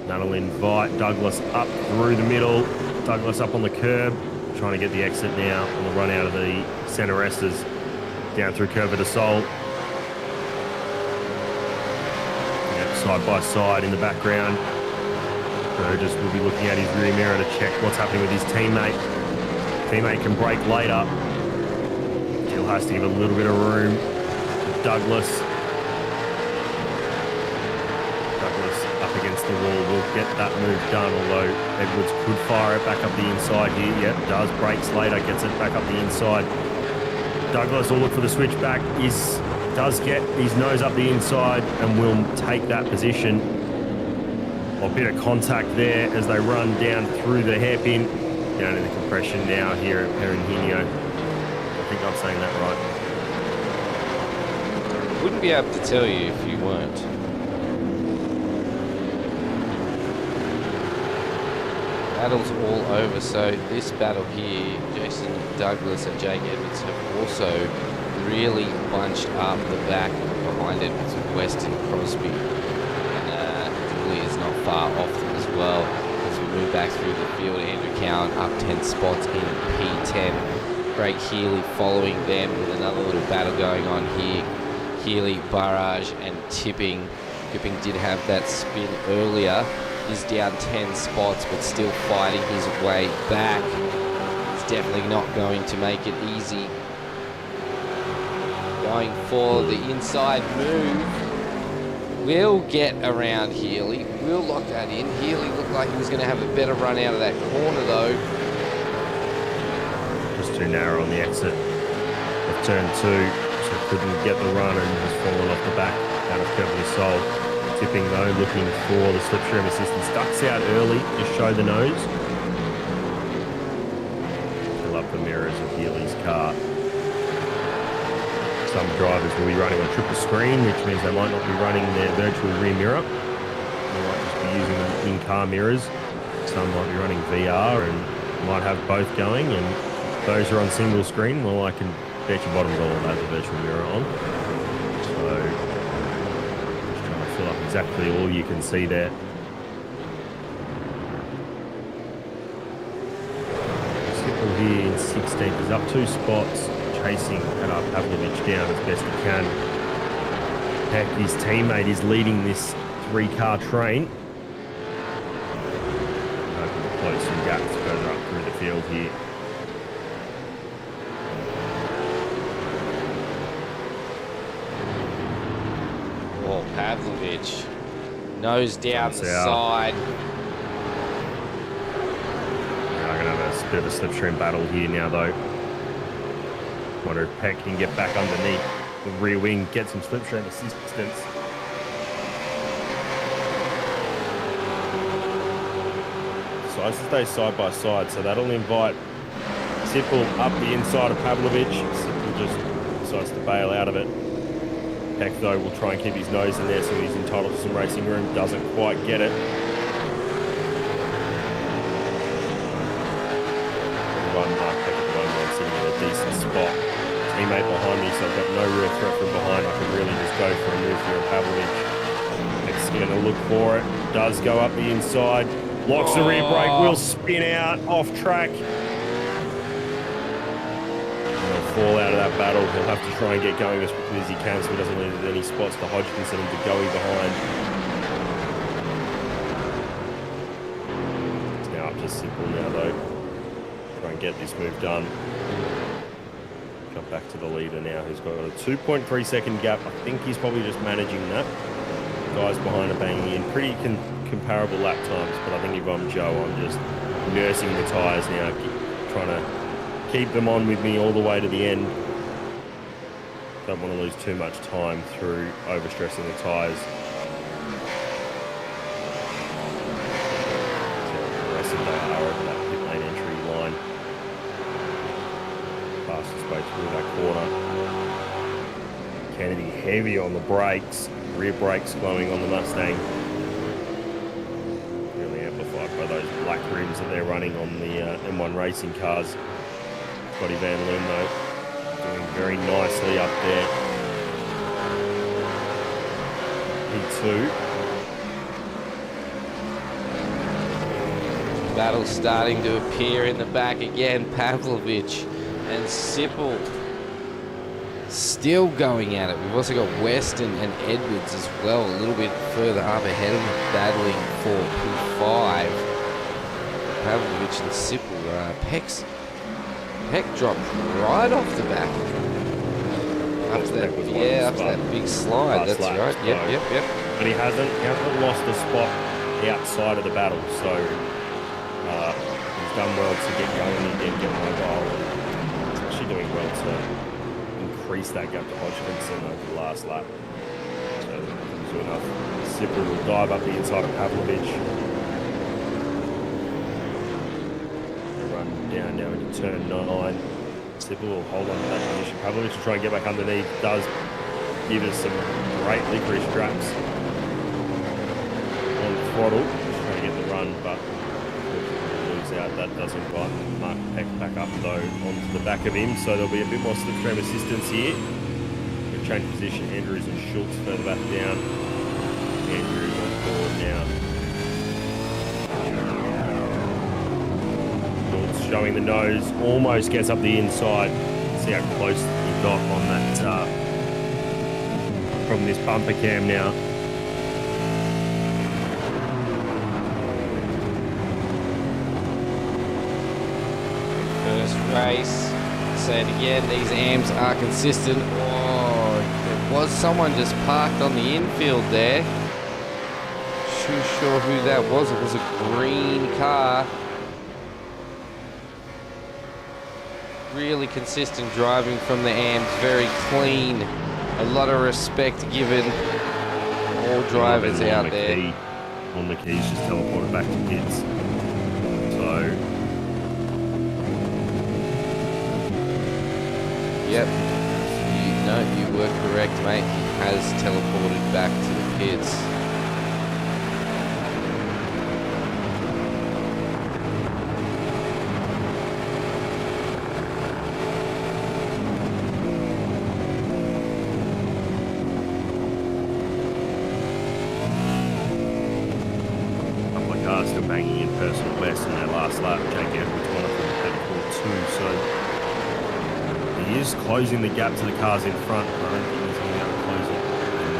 That'll invite Douglas up through the middle. Douglas up on the curb, trying to get the exit now on the run out of the centre resters. Down through Curva de Sol. Side by side in the background. Burgess will be looking at his rear mirror to check what's happening with his teammate. Teammate can brake later. Still has to give a little bit of room. Douglas up against the wall will get that move done, although Edwards could fire it back up the inside here. Yep, does, brakes later, gets it back up the inside. Douglas will look for the switchback. Does get his nose up the inside and will take that position. A bit of contact there as they run down through the hairpin. Down in the compression now here at Perigino. I think I'm saying that right. Wouldn't be able to tell you if you weren't. Battle's all over, so this battle here, Jason Douglas and Jake Edwards have also really bunched up the back behind Edwards with Weston Crosby. And Julie is not far off them as well. As we move back through the field, Andrew Cowan up 10 spots in P10. Craig Healy following them with another little battle going on here. Healy, Barrage and Tipping. Tipping did have that spin earlier. He's down 10 spots, but still fighting his way back. It's definitely not going to make it easy. Going for the inside move. Will get around Healy. Will lock that in. Healy looked like he was going to have a better run out of that corner, though. Just too narrow on the exit of turn 2, so couldn't get the run and has fallen off the back out of Curva de Sol. Tipping though, looking for the slipstream assistance. Ducks out early to show the nose. Fill up the mirrors of Healy's car. Some drivers will be running on triple screen, which means they might not be running their virtual rear mirror. They might just be using the in-car mirrors. Some might be running VR and might have both going, and those who are on single screen, well, I can bet your bottom dollar has a virtual mirror on. So, just trying to fill up exactly all you can see there. Sippel here in 16th is up 2 spots, chasing Pavlovich down as best he can. Heck, his teammate is leading this 3-car train. Hoping to close some gaps further up through the field here. Oh, Pavlovich. Nose down the out. side. We're going to have a bit of a slipstream battle here now, though. Wonder if Peck can get back underneath the rear wing, get some slipstream assistance. Sides to stay side by side, so that'll invite Sippel up the inside of Pavlovich. Sippel just decides to bail out of it. Peck, though, will try and keep his nose in there so he's entitled to some racing room. Doesn't quite get it. Peck at the moment sitting in a decent spot. Teammate behind me, so I've got no real threat from behind. I can really just go for a move here at Pavlovich. Peck's going to look for it. Does go up the inside. Locks the rear brake. Will spin out off track. Fall out of that battle. He'll have to try and get going as quickly as he can so he doesn't leave any spots to Hodgkinson and to Goey behind. It's now up to Sippel now, though. Try and get this move done. Jump back to the leader now, who's got a 2.3 second gap. I think he's probably just managing that. Guys behind are banging in pretty comparable lap times, but I think if I'm Joe, I'm just nursing the tyres now, trying to keep them on with me all the way to the end. Don't want to lose too much time through overstressing the tyres. The rest of they are over that pit lane entry line. Fastest way through that corner. Kennedy heavy on the brakes. Rear brakes going on the Mustang. Really amplified by those black rims that they're running on the M1 racing cars. Scotty Van Loon, though, doing very nicely up there. P2. Battle starting to appear in the back again. Pavlovich and Sippel still going at it. We've also got Weston and Edwards as well, a little bit further up ahead of them, battling for P5. Pavlovich and Sippel. Peck dropped right off the back. Up to that, up to that big slide. That's right. Yep. But he hasn't lost a spot outside of the battle, so he's done well to get going again, get mobile. He's actually doing well to increase that gap to Hodgkinson over the last lap. So good enough. Sippel will dive up the inside of Pavlovich. Down now into turn 9. Sippel will hold on to that position. Pavlovich will try and get back underneath. Does give us some great licorice traps on the throttle. Just trying to get the run, but lose out. That does invite Mark Peck back up though onto the back of him. So there'll be a bit more slipstream assistance here. We've changed position. Andrews and Schultz further back down. Andrews on board now. Showing the nose, almost gets up the inside. See how close he got on that from this bumper cam now. First race. Say it again, these AMs are consistent. Oh, there was someone just parked on the infield there. Too sure who that was. It was a green car. Really consistent driving from the AMs, very clean. A lot of respect given all drivers out there. On the keys, just teleported back to pits. So, yep. You were correct, mate. He has teleported back to the pits. last lap. Jake Edwards won it from 34-2. So he is closing the gap to the cars in front. I don't think he's going to be able to close it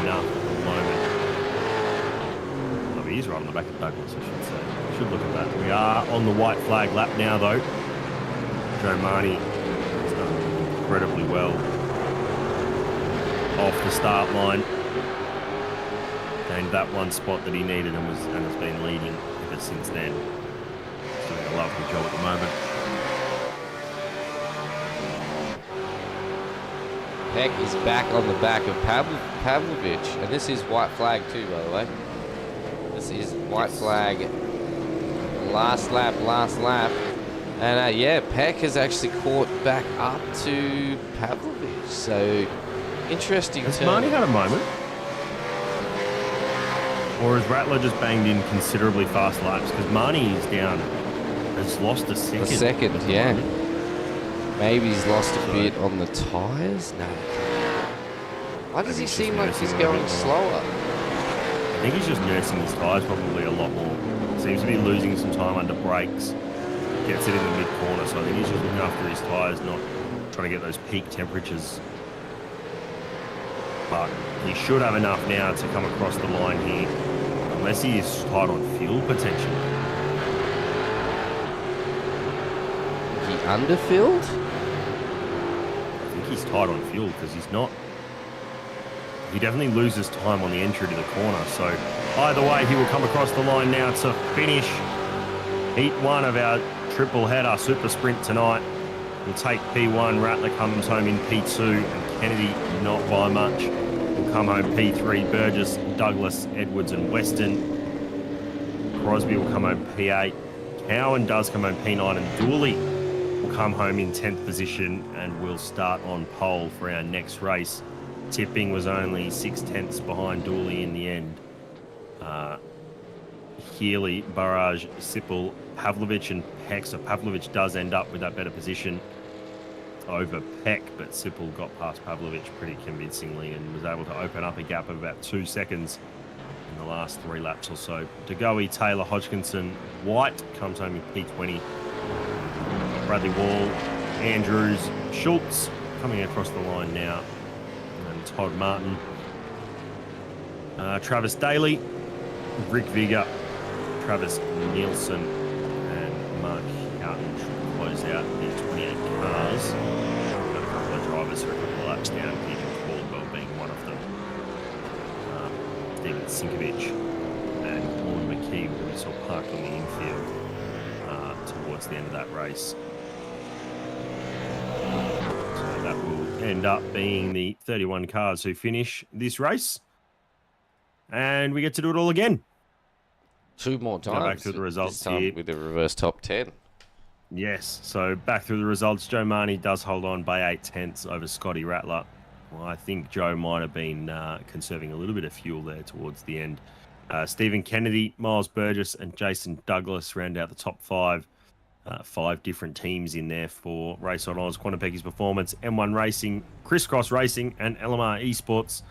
enough at the moment. Oh, he is right on the back of Douglas, I should say. Should look at that. We are on the white flag lap now, though. Joe Marnie has done incredibly well off the start line. Gained that one spot that he needed and has been leading ever since then. He's doing a lovely job at the moment. Peck is back on the back of Pavlovich, and this is white flag too, by the way. This is white flag. Last lap. And yeah, Peck has actually caught back up to Pavlovich. So interesting. Has Marnie had a moment? Or has Rattler just banged in considerably fast laps? Because Marnie is down, has lost a second. A second, yeah. Maybe he's lost a bit on the tyres? No. Why does he seem like he's going slower? I think he's just nursing his tyres probably a lot more. Seems to be losing some time under brakes. Gets it in the mid-corner, so I think he's just looking after his tyres, not trying to get those peak temperatures. But he should have enough now to come across the line here. Unless he is tight on fuel, potentially. He underfilled? I think he's tight on fuel because he's not. He definitely loses time on the entry to the corner. So either way, he will come across the line now to finish heat one of our triple header super sprint tonight. We'll take P1. Rattler comes home in P2, and Kennedy not by much. Will come home P3. Burgess, Douglas, Edwards, and Weston. Crosby will come home P8. Cowan does come home P9, and Dooley will come home in 10th position, and we'll start on pole for our next race. Tipping was only 6/10 behind Dooley in the end. Healy, Barrage, Sipple, Pavlovich, and Peck. So Pavlovich does end up with that better position over Peck, but Sipple got past Pavlovich pretty convincingly and was able to open up a gap of about 2 seconds in the last 3 laps or so. DeGoey, Taylor, Hodgkinson, White comes home in P20. Bradley Wall, Andrews, Schultz coming across the line now. And Todd Martin. Travis Daly, Rick Vigor, Travis Nielsen, and Mark Houghton should close out their 28 cars. A couple of drivers for a couple of laps down, Peter Caldwell being one of them. Steven Sinkovich and Owen McKee, who we saw parked on the infield towards the end of that race. So that will end up being the 31 cars who finish this race. And we get to do it all again. 2 more times. Go back through the results this time here. with the reverse top 10. Yes, so back through the results. Joe Marnie does hold on by 8/10 over Scotty Rattler. Well, I think Joe might have been conserving a little bit of fuel there towards the end. Stephen Kennedy, Miles Burgess, and Jason Douglas round out the top 5. 5 different teams in there for Race on Oz, Quantum Pecky's Performance, M1 Racing, Crisscross Racing, and LMR Esports.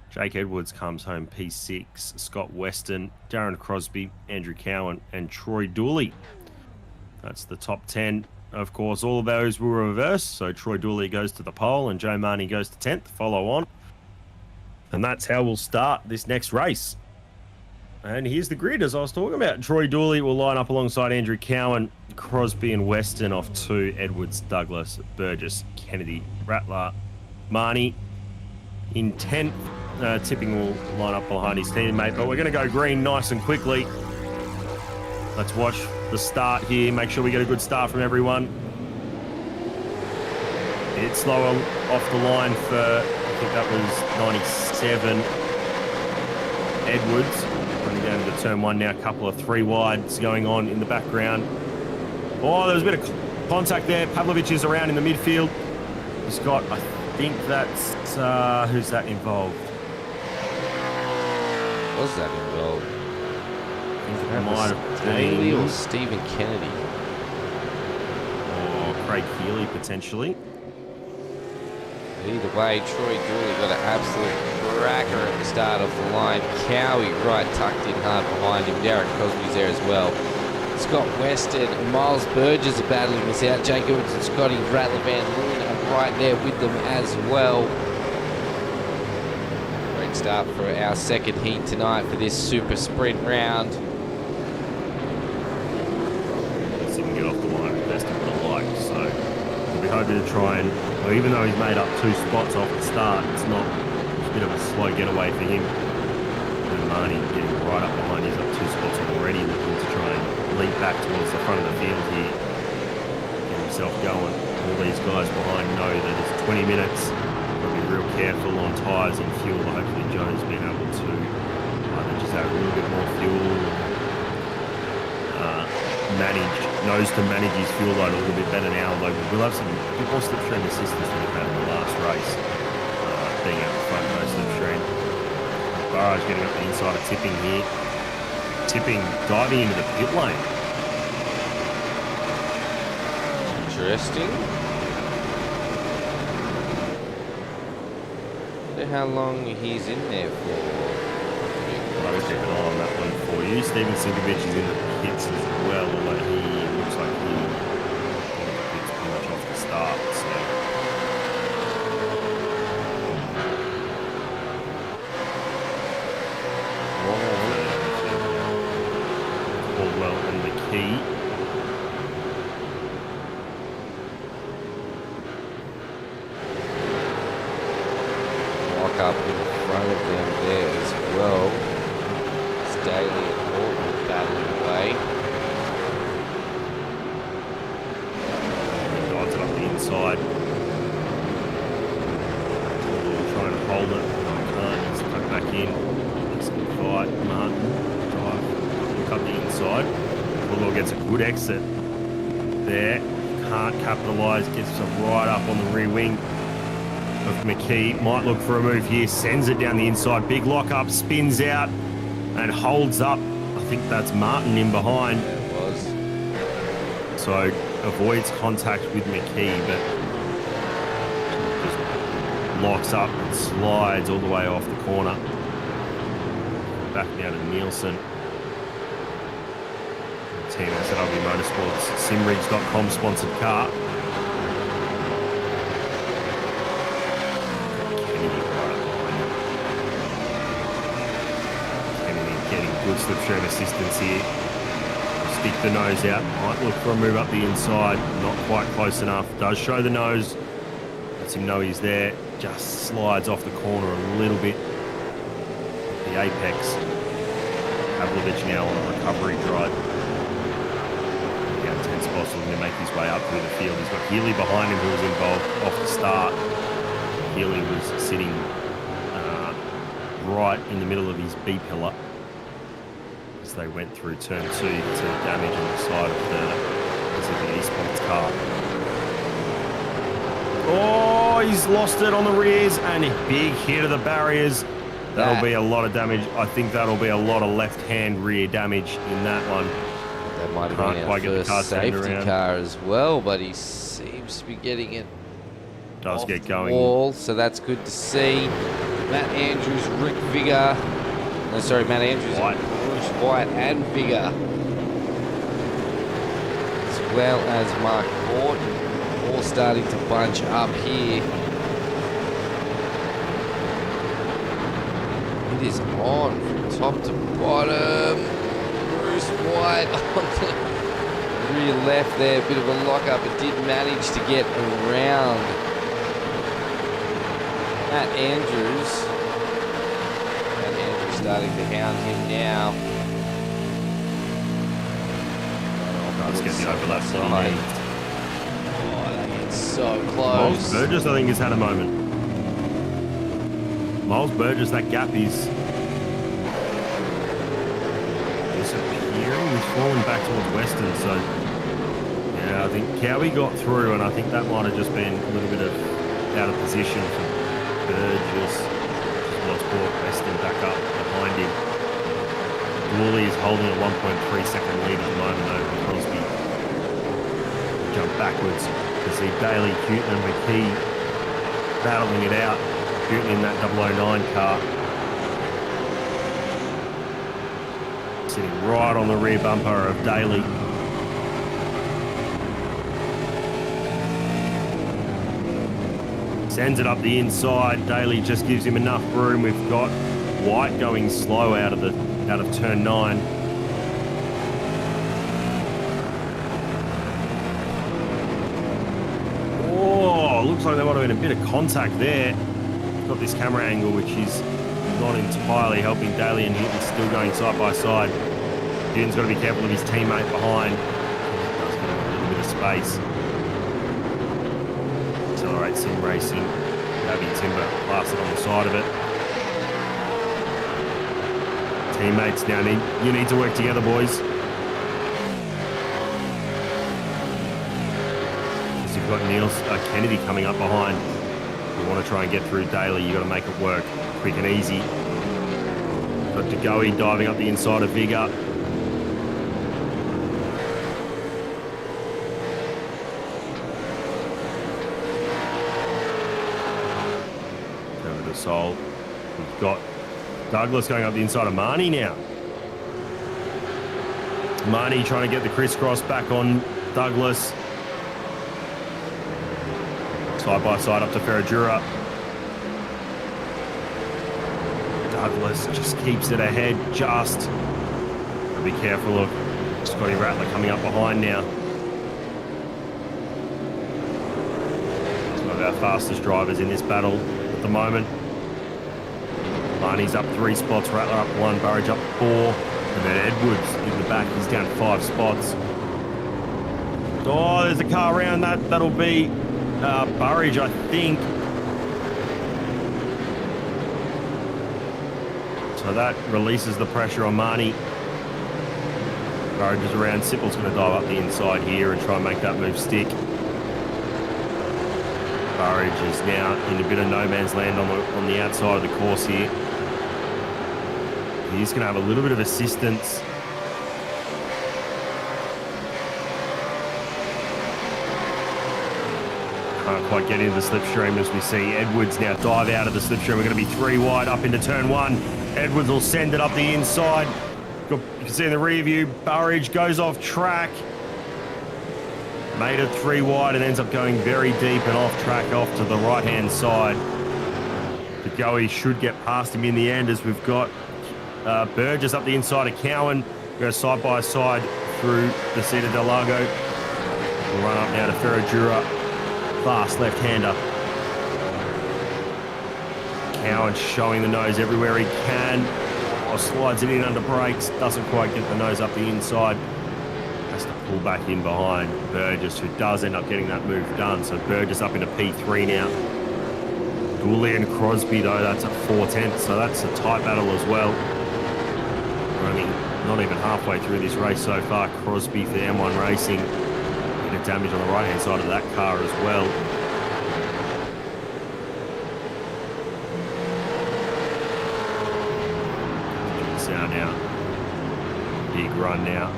Jake Edwards comes home P6, Scott Weston, Darren Crosby, Andrew Cowan, and Troy Dooley. That's the top 10. Of course, all of those will reverse. So Troy Dooley goes to the pole and Joe Marnie goes to 10th, follow on. And that's how we'll start this next race. And here's the grid, as I was talking about. Troy Dooley will line up alongside Andrew Cowan, Crosby and Weston off 2, Edwards, Douglas, Burgess, Kennedy, Rattler, Marnie. In 10th, Tipping will line up behind his teammate, but we're going to go green nice and quickly. Let's watch the start here. Make sure we get a good start from everyone. It's slower off the line for, I think that was 97. Edwards running down to turn 1 now. A couple of 3 wides going on in the background. Oh, there was a bit of contact there. Pavlovich is around in the midfield. He's got, I think that's, who's that involved? Was that involved? I think it might have Daly been or Stephen Kennedy? or Craig Healy potentially. Either way, Troy Dooley got an absolute cracker at the start of the line. Cowie right tucked in hard behind him. Darren Crosby's there as well. Scott Weston and Miles Burgess are battling this out. Jake Edwards and Scotty Rattler Van Loon are right there with them as well. Great start for our second heat tonight for this super sprint round. See him get off the line at best of what I like. So we'll be hoping to try and, well, even though he's made up 2 spots off the start, it's a bit of a slow getaway for him. And Marnie getting right up behind, he's up 2 spots already, looking to try and leap back towards the front of the field here. Get himself going. All these guys behind know that it's 20 minutes. They'll be real careful on tyres and fuel. Hopefully Joe's been able to either just add a little bit more fuel, knows to manage his fuel load a little bit better now, although we'll have some bit more slipstream assistance than we had in the last race, being out the front, no slipstream. Burrows getting up the inside of Tipping here. Tipping, diving into the pit lane. Interesting. Wonder how long he's in there for. I'll keep an eye on that one for you. Steven Sinkovich is in the pits as well, although he looks like he pits pretty much off the start. So. Caldwell and McKee. Walk up in front of them there as well. Daly and Morton battling away. Dives it up the inside. Trying to hold it. No, can't. He's cut back in. He's going to fight. Martin. Drive. Look up the inside. Caldwell gets a good exit there. Can't capitalise. Gets himself right up on the rear wing of McKee. Might look for a move here. Sends it down the inside. Big lock up. Spins out. And holds up. I think that's Martin in behind. Yeah, it was. So avoids contact with McKee, but just locks up and slides all the way off the corner. Back down to Nielsen. Team SLB Motorsports, simrigs.com sponsored car. Good slipstream assistance here. Stick the nose out. Might look for a move up the inside. Not quite close enough. Does show the nose. Lets him know he's there. Just slides off the corner a little bit. The apex. Pavlovich now on a recovery drive. Down 10 spots, looking to make his way up through the field. He's got Healy behind him, who was involved off the start. Healy was sitting right in the middle of his B pillar. They went through turn 2 to damage on the side of the eSports car. Oh, he's lost it on the rears and a big hit of the barriers. That'll be a lot of damage. I think that'll be a lot of left-hand rear damage in that one. That might have been our first safety car as well, but he seems to be getting it. Does off get the going. wall, so that's good to see. Matt Andrews, Rick Vigor. No, sorry, Matt Andrews. Bruce White and Vigor, as well as Mark Gordon, all starting to bunch up here. It is on from top to bottom. Bruce White on the rear left there, a bit of a lock-up, but did manage to get around Matt Andrews. Starting to hound him now. Let's get the overlap side. Oh, that gets so close. Miles Burgess, I think, has had a moment. Miles Burgess, that gap is disappearing. He's falling back towards Western, so yeah, I think Cowie got through, and I think that might have just been a little bit of out of position for Burgess. Let's brought Weston back up behind him. Woolley is holding a 1.3 second lead at the moment over Crosby. Jump backwards to see Daly, Houghton and McKee battling it out. Houghton in that 009 car. Sitting right on the rear bumper of Daly. Sends it up the inside. Daly just gives him enough room. We've got White going slow out of turn 9. Oh, looks like there might have been a bit of contact there. Got this camera angle, which is not entirely helping Daly, and Newton's still going side by side. Newton's got to be careful of his teammate behind. Does give him a little bit of space. Accelerate Sim Racing. Abby Timber blasted on the side of it. Teammates now you need to work together, boys. You've got Kennedy coming up behind. You want to try and get through Daly, you got to make it work quick and easy. Got Degoe diving up the inside of Vigor. Over to Sol. We've got Douglas going up the inside of Marnie now. Marnie trying to get the crisscross back on Douglas. Side by side up to Ferradura. Douglas just keeps it ahead, just. Be careful of Scotty Rattler coming up behind now. It's one of our fastest drivers in this battle at the moment. Marnie's up 3 spots, Rattler up 1, Burridge up 4, and then Edwards in the back, he's down 5 spots. Oh, there's a car around that'll be Burridge, I think. So that releases the pressure on Marnie. Burridge is around. Sipple's going to dive up the inside here and try and make that move stick. Burridge is now in a bit of no man's land on the outside of the course here. He's going to have a little bit of assistance. Can't quite get into the slipstream as we see Edwards now dive out of the slipstream. We're going to be 3 wide up into turn 1. Edwards will send it up the inside. You can see in the rear view, Burridge goes off track. Made it 3 wide and ends up going very deep and off track off to the right-hand side. Degoe should get past him in the end as we've got Burgess up the inside of Cowan. We go side by side through the Cedar del Lago. We'll run up now to Ferradura. Fast left-hander. Cowan showing the nose everywhere he can. Oh, slides it in under brakes. Doesn't quite get the nose up the inside. Has to pull back in behind Burgess, who does end up getting that move done. So Burgess up into P3 now. Dooley and Crosby, though, that's at 4/10. So that's a tight battle as well. We're only not even halfway through this race so far. Crosby for M1 Racing. Bit of damage on the right-hand side of that car as well. Sound now. Big run now.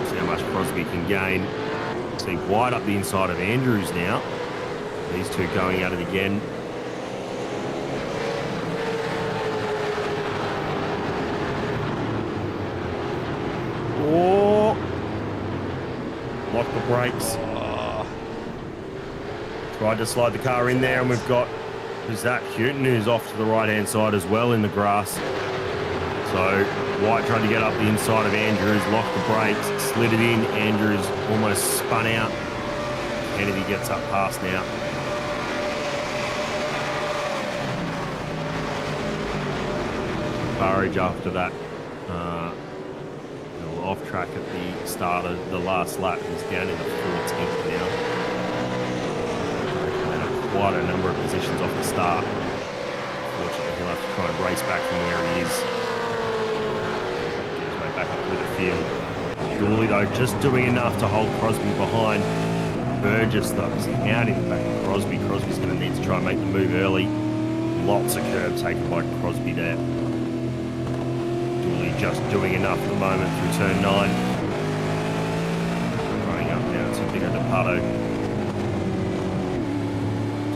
See how much Crosby can gain. See wide up the inside of Andrews now. These two going at it again. Oh! Lock the brakes. Tried to slide the car in there, and we've got, who's that? Houghton, who's off to the right-hand side as well in the grass. So White tried to get up the inside of Andrews, locked the brakes, slid it in. Andrews almost spun out. Kennedy gets up past now. Burridge after that. Off track at the start of the last lap. He's down in the 14th now. And quite a number of positions off the start. Fortunately, he'll have to try and race back from where he is. Get his way back up through the field. Dooley, though, just doing enough to hold Crosby behind. Burgess, though, is out in the back of Crosby. Crosby's going to need to try and make the move early. Lots of curb taken by Crosby there. Just doing enough at the moment through turn 9. Running up now to Bigger DePato.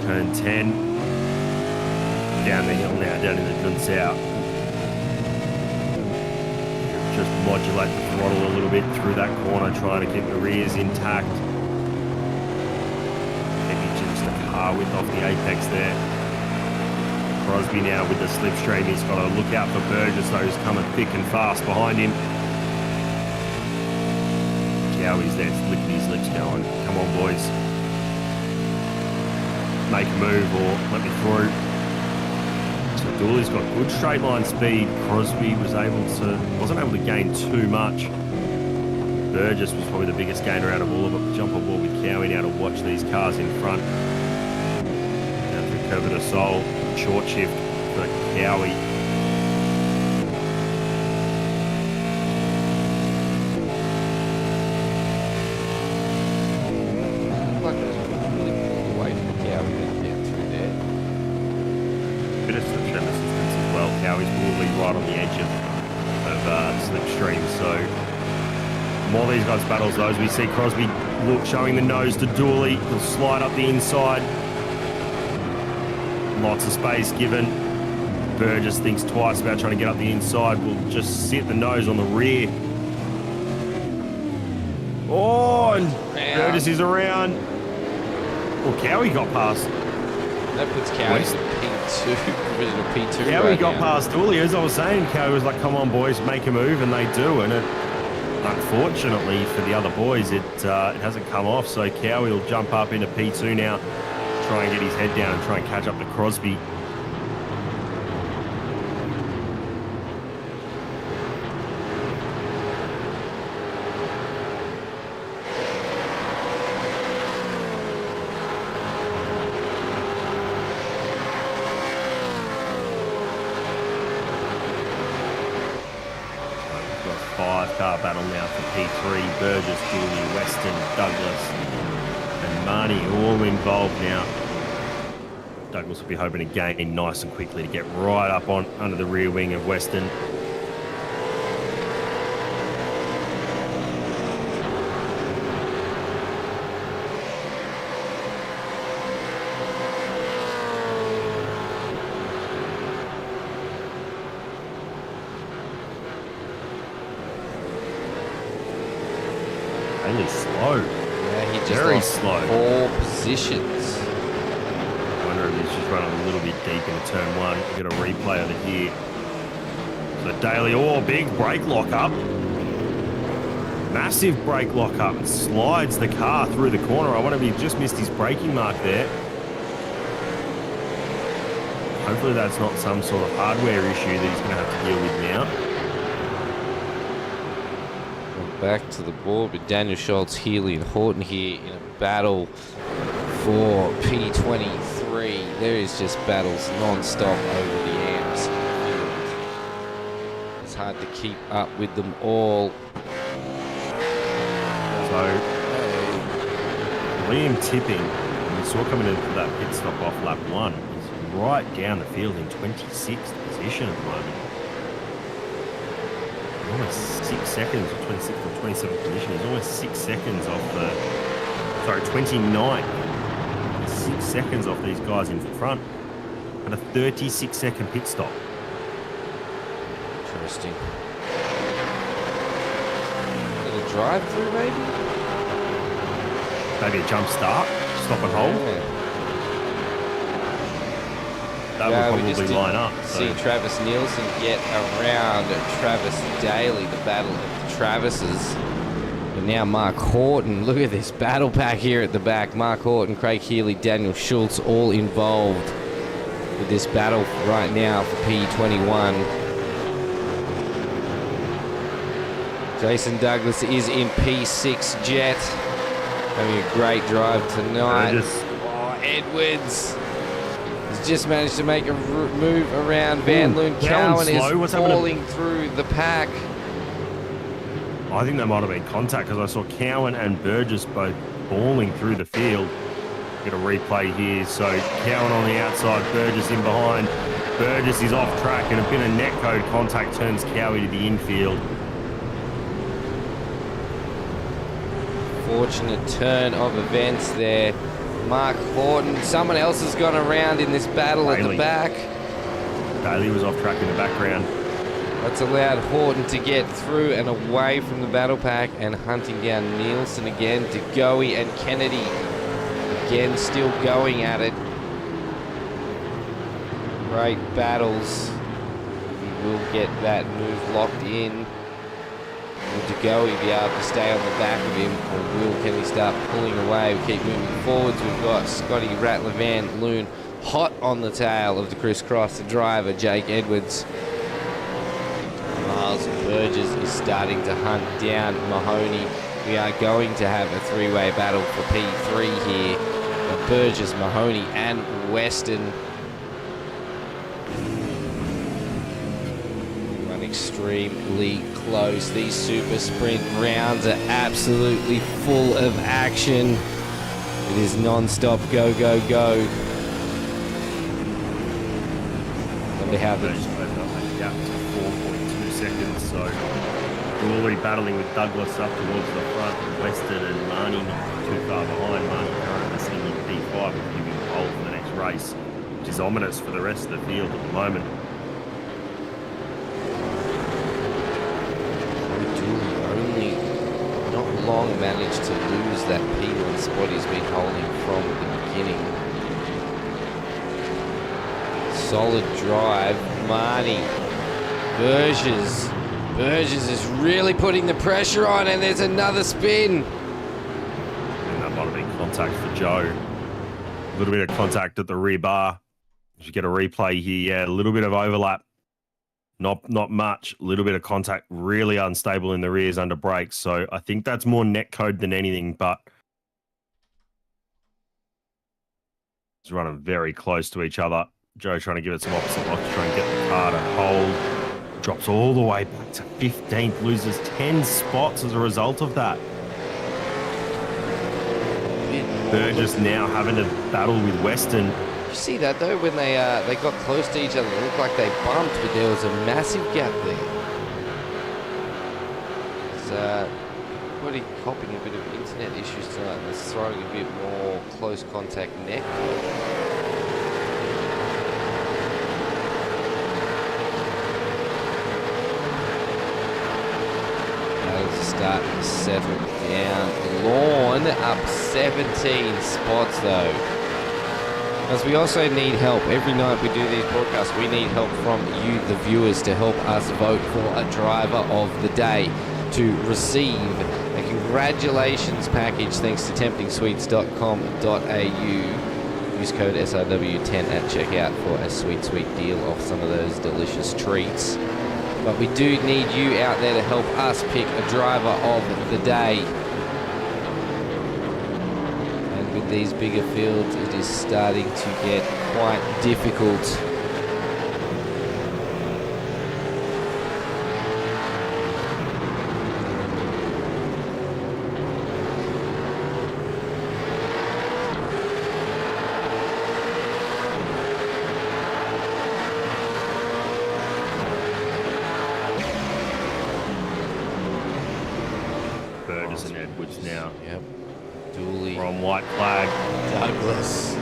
Turn 10. Down the hill now, down in the Dunsau. Just modulate the throttle a little bit through that corner, trying to keep the rears intact. Maybe just a car width off the apex there. Crosby now with the slipstream. He's got to look out for Burgess, though, who's coming thick and fast behind him. Cowie's there, licking his lips going, come on, boys. Make a move or let me through. So Dooley's got good straight line speed. Crosby wasn't able to gain too much. Burgess was probably the biggest gainer out of all of it. Jump on board with Cowie now to watch these cars in front. Down through Curve de Sol, short shift for Cowie. Right on the edge of slipstream. So more these guys battles those. We see Crosby showing the nose to Dooley. He'll slide up the inside. Lots of space given. Burgess thinks twice about trying to get up the inside. Will just sit the nose on the rear. Oh, and Burgess is around. Well, Cowie got past. That puts Cowie in P2. Cowie got past Dooley. As I was saying, Cowie was like, come on, boys, make a move, and they do. And unfortunately for the other boys, it hasn't come off. So Cowie will jump up into P2 now, try and get his head down and try and catch up to Crosby. Five-car battle now for P3. Burgess, Dooley, Weston, Douglas and Marnie all involved now. Douglas will be hoping to gain nice and quickly to get right up on under the rear wing of Weston. Really slow. Yeah, he just very lost slow. 4 positions. I wonder if he's just running a little bit deep into turn 1. We've got a replay of it here. So Daly, big brake lock up. Massive brake lock up. And slides the car through the corner. I wonder if he just missed his braking mark there. Hopefully that's not some sort of hardware issue that he's going to have to deal with now. Back to the board with Daniel Schultz, Healy and Horton here in a battle for P23. There is just battles non-stop over the AMS field. It's hard to keep up with them all. So, Liam Tipping, we saw coming into that pit stop off lap 1, is right down the field in 26th position at the moment. Almost 6 seconds, or 26th or 27th position. He's almost 6 seconds off 29th. 6 seconds off these guys in front at a 36-second pit stop. Interesting. Little drive-through, maybe? Maybe a jump start, stop and hold. Yeah. That would probably line up. See Travis Nielsen get around Travis Daly, the battle of the Travises. And now Mark Horton. Look at this battle pack here at the back. Mark Horton, Craig Healy, Daniel Schultz, all involved with this battle right now for P21. Jason Douglas is in P6 Jet. Having a great drive tonight. Edwards just managed to make a move around Van Loon. Cowan is falling through the pack. I think that might have been contact because I saw Cowan and Burgess both balling through the field. Get a replay here. So Cowan on the outside, Burgess in behind. Burgess is off track and a bit of netcode contact turns Cowie to the infield. Fortunate turn of events there. Mark Horton. Someone else has gone around in this battle at the back. Daly was off track in the background. That's allowed Horton to get through and away from the battle pack and hunting down Nielsen again. DeGoey and Kennedy again, still going at it. Great battles. He will get that move locked in. Will to go, he'll be able to stay on the back of him, or can he start pulling away? We keep moving forwards. We've got Scotty Rattler Van Loon hot on the tail of the crisscross. The driver, Jake Edwards. Miles Burgess is starting to hunt down Mahoney. We are going to have a three-way battle for P3 here. Burgess, Mahoney, and Weston. Run extremely close. These super sprint rounds are absolutely full of action. It is non-stop go, go, go. Wonder how the gap to 4.2 seconds, so we're already battling with Douglas up towards the front. Weston and Marnie not too far behind. Marnie currently sitting in P5 and giving the pole for the next race, which is ominous for the rest of the field at the moment. Only not long managed to lose that P1 spot he's been holding from the beginning. Solid drive. Marnie. Burgess is really putting the pressure on, and there's another spin. And that might have been contact for Joe. A little bit of contact at the rear bar. You get a replay here. Yeah, a little bit of overlap. Not much. A little bit of contact. Really unstable in the rears under brakes. So I think that's more net code than anything, but it's running very close to each other. Joe trying to give it some opposite lock to try and get the car to hold. Drops all the way back to 15th. Loses 10 spots as a result of that. Burgess now having to battle with Weston. You see that though, when they got close to each other, it looked like they bumped, but there was a massive gap there. It's probably copping a bit of internet issues tonight, and it's throwing a bit more close contact neck. Starting to settle down. Lawn up 17 spots though. As we also need help. Every night we do these broadcasts, we need help from you, the viewers, to help us vote for a driver of the day to receive a congratulations package thanks to temptingsweets.com.au. Use code SRW10 at checkout for a sweet deal off some of those delicious treats. But we do need you out there to help us pick a driver of the day. And with these bigger fields, it is starting to get quite difficult. And Edwards now. Yep. Dooley. From white flag. Douglas.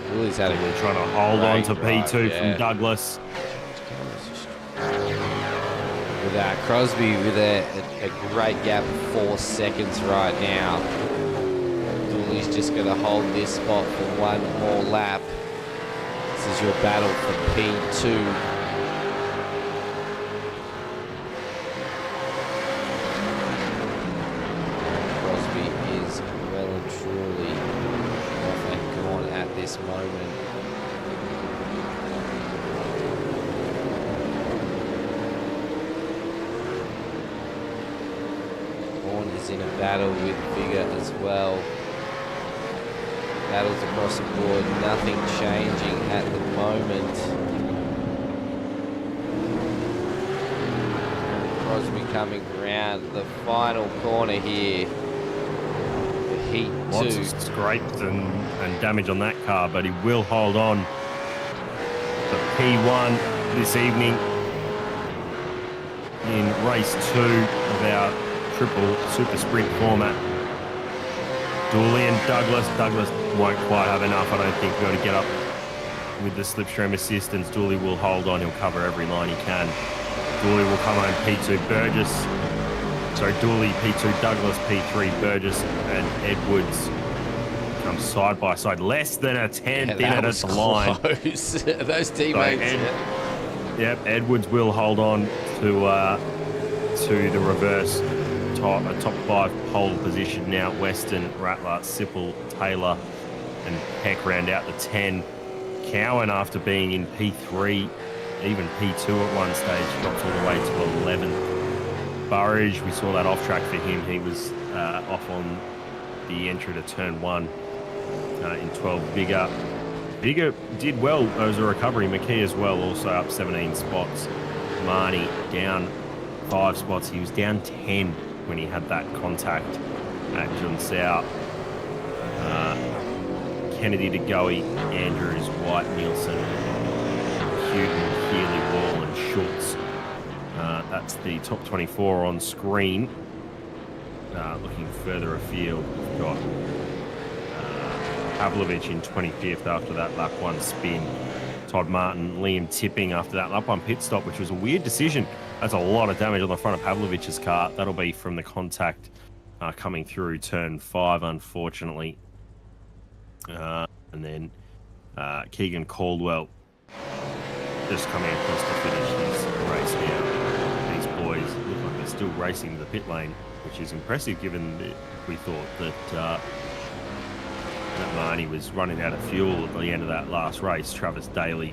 Dooley's had a Dooley trying to hold on to P2 from Douglas. With Crosby with a great gap of 4 seconds right now. Dooley's just going to hold this spot for one more lap. This is your battle for P2. Moment. Horn is in a battle with Bigger as well. Battles across the board, nothing changing at the moment. Crosby coming around the final corner here. Heat Lots 2. of scrapes and damage on that car, but he will hold on. The P1 this evening in race 2 of our triple super sprint format. Dooley and Douglas. Douglas won't quite have enough, I don't think, to be able to get up with the slipstream assistance. Dooley will hold on. He'll cover every line he can. Dooley will come home P2 Burgess. Sorry, Dooley P2, Douglas P3, Burgess and Edwards come side by side. Less than a tenth in that it at was the line. close. Those teammates. Yep, Edwards will hold on to the reverse top 5 pole position now. Weston, Rattler, Sipple, Taylor, and Peck round out the 10. Cowan, after being in P3, even P2 at one stage, drops all the way to 11. Burridge, we saw that off track for him. He was off on the entry to turn 1 in 12. Bigger did well. There was a recovery. McKee as well, also up 17 spots. Marnie down 5 spots. He was down 10 when he had that contact at Junsao. Kennedy to Goey, Andrews, White, Nielsen, Houghton, Healy, Wall, and Schultz. That's the top 24 on screen. Looking further afield, we've got Pavlovich in 25th after that lap 1 spin. Todd Martin, Liam Tipping after that lap 1 pit stop, which was a weird decision. That's a lot of damage on the front of Pavlovich's car. That'll be from the contact coming through turn 5, unfortunately. And then Keegan Caldwell just coming across to finish his race now. These boys look like they're still racing the pit lane, which is impressive given that we thought that that Marnie was running out of fuel at the end of that last race. Travis Daly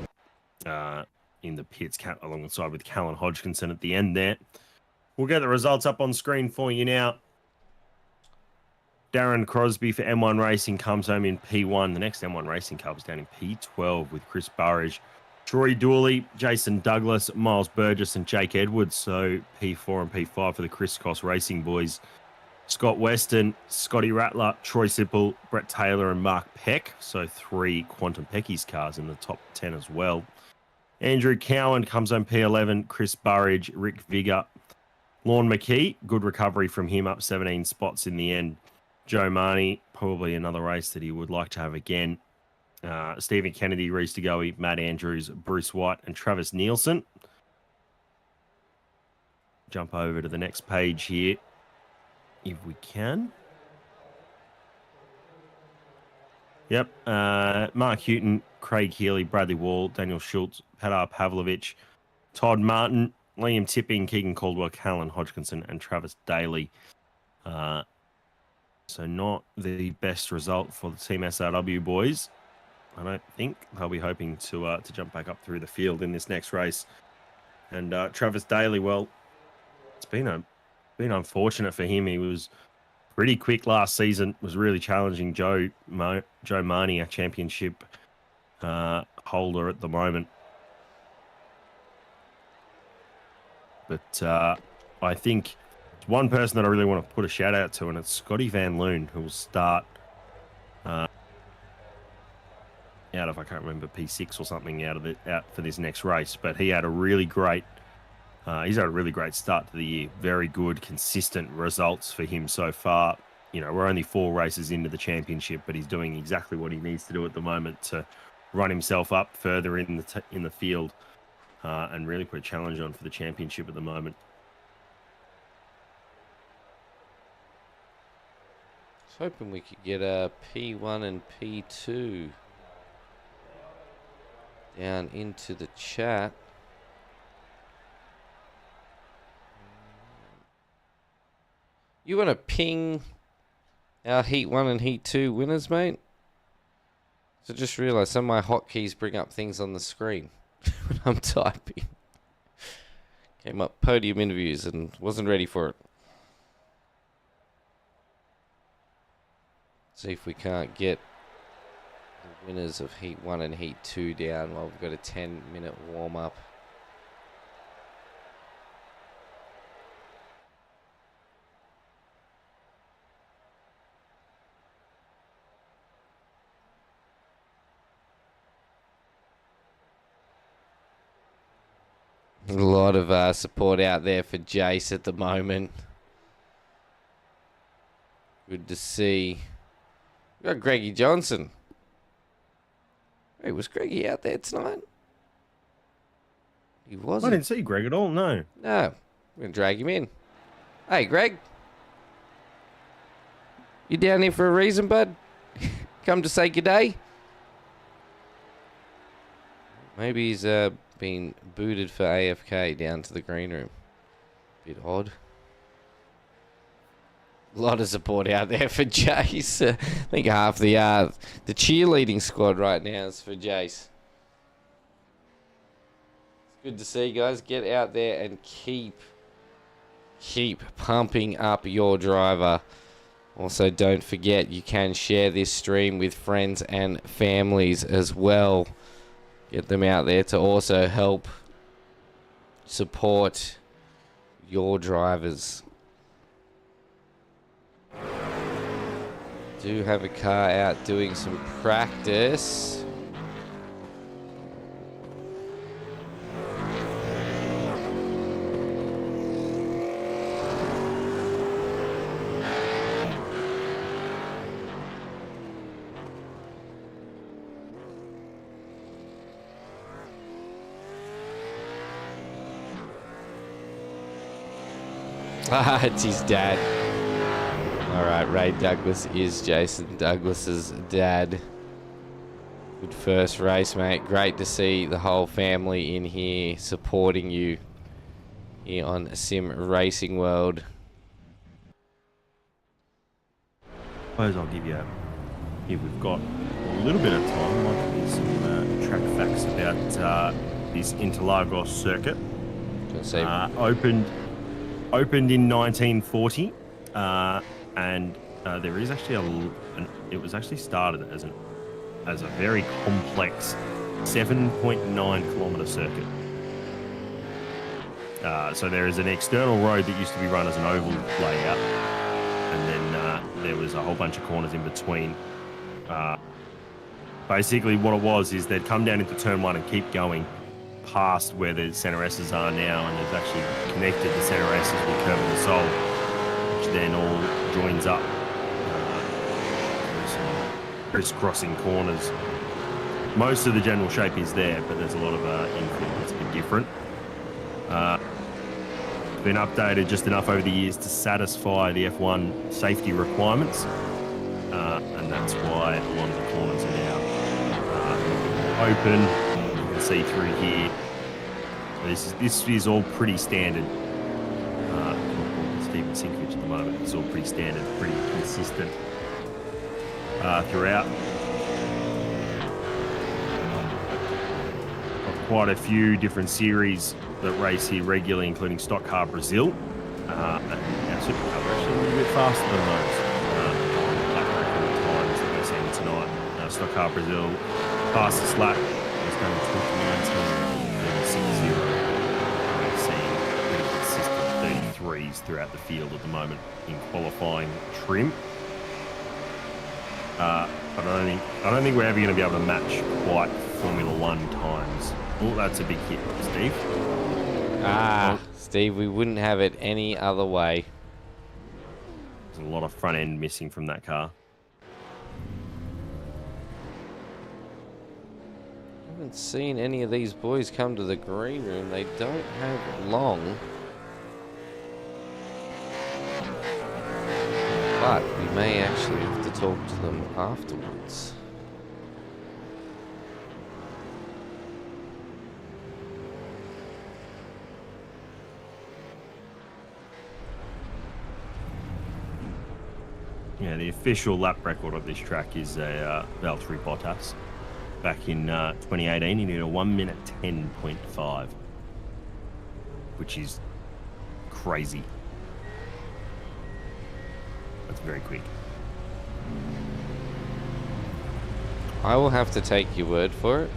in the pits alongside with Callan Hodgkinson at the end there. We'll get the results up on screen for you now. Darren Crosby for M1 Racing comes home in P1. The next M1 Racing car was down in P12 with Chris Burridge, Troy Dooley, Jason Douglas, Miles Burgess, and Jake Edwards. So P4 and P5 for the Chris Koss Racing boys. Scott Weston, Scotty Rattler, Troy Sipple, Brett Taylor, and Mark Peck. So 3 Quantum Pecky's cars in the top 10 as well. Andrew Cowan comes home P11, Chris Burridge, Rick Vigor, Lorne McKee. Good recovery from him, up 17 spots in the end. Joe Marnie, probably another race that he would like to have again. Stephen Kennedy, Reese DeGoey, Matt Andrews, Bruce White, and Travis Nielsen. Jump over to the next page here, if we can. Yep. Mark Houghton, Craig Healy, Bradley Wall, Daniel Schultz, Padar Pavlovich, Todd Martin, Liam Tipping, Keegan Caldwell, Callan Hodgkinson, and Travis Daly. So not the best result for the Team SRW boys. I don't think they'll be hoping to jump back up through the field in this next race. And Travis Daly, well, it's been unfortunate for him. He was pretty quick last season. Was really challenging Joe Marnie, a championship holder at the moment. But I think one person that I really want to put a shout out to, and it's Scotty Van Loon, who will start out of, I can't remember, P6 or something out for this next race. But he had a really great, he's had a really great start to the year. Very good, consistent results for him so far. You know, we're only 4 races into the championship, but he's doing exactly what he needs to do at the moment to run himself up further in the field and really put a challenge on for the championship at the moment. I was hoping we could get a P1 and P2 down into the chat. You want to ping our Heat 1 and Heat 2 winners, mate? So just realised some of my hotkeys bring up things on the screen when I'm typing. Came up podium interviews and wasn't ready for it. See if we can't get the winners of Heat 1 and Heat 2 down while we've got a 10-minute warm-up. A lot of support out there for Jace at the moment. Good to see. We got Greggy Johnson. Hey, was Greggy out there tonight? He wasn't. I didn't see Greg at all, no. No. We're going to drag him in. Hey, Greg. You down here for a reason, bud? come to say good day? Maybe he's been booted for AFK down to the green room. Bit odd. A lot of support out there for Jace. I think half the cheerleading squad right now is for Jace. It's good to see, guys. Get out there and keep pumping up your driver. Also, don't forget you can share this stream with friends and families as well. Get them out there to also help support your drivers. Do have a car out doing some practice. It's his dad. Alright, Ray Douglas is Jason Douglas's dad. Good first race, mate. Great to see the whole family in here supporting you here on Sim Racing World. Suppose I'll give you here we've got a little bit of time. I'll give you some track facts about this Interlagos circuit. Opened in 1940, and there is actually it was actually started as a very complex 7.9 kilometer circuit. So there is an external road that used to be run as an oval layout, and then there was a whole bunch of corners in between. Basically, what it was is they'd come down into turn one and keep going past where the center S's are now, and they've actually connected the center S's with Curve of the Soul, which then all joins up through some crisscrossing corners. Most of the general shape is there, but there's a lot of infill that's a bit different. It's been updated just enough over the years to satisfy the F1 safety requirements, and that's why a lot of the corners are now open. See through here. This is all pretty standard. Steven Sinkovich at the moment. It's all pretty standard, pretty consistent throughout. Got quite a few different series that race here regularly, including Stock Car Brazil. And our Supercar are actually a little bit faster than those. Times that we're seeing tonight. Stock Car Brazil, fastest lap. It's done 2019, 36-0. We're seeing pretty consistent 33s throughout the field at the moment in qualifying trim. But I don't think we're ever going to be able to match quite Formula One times. Oh, that's a big hit, Steve. Steve, we wouldn't have it any other way. There's a lot of front end missing from that car. Haven't seen any of these boys come to the green room. They don't have long. But we may actually have to talk to them afterwards. Yeah, the official lap record of this track is Valtteri Bottas. Back in 2018, he did a 1 minute 10.5, which is crazy. That's very quick. I will have to take your word for it.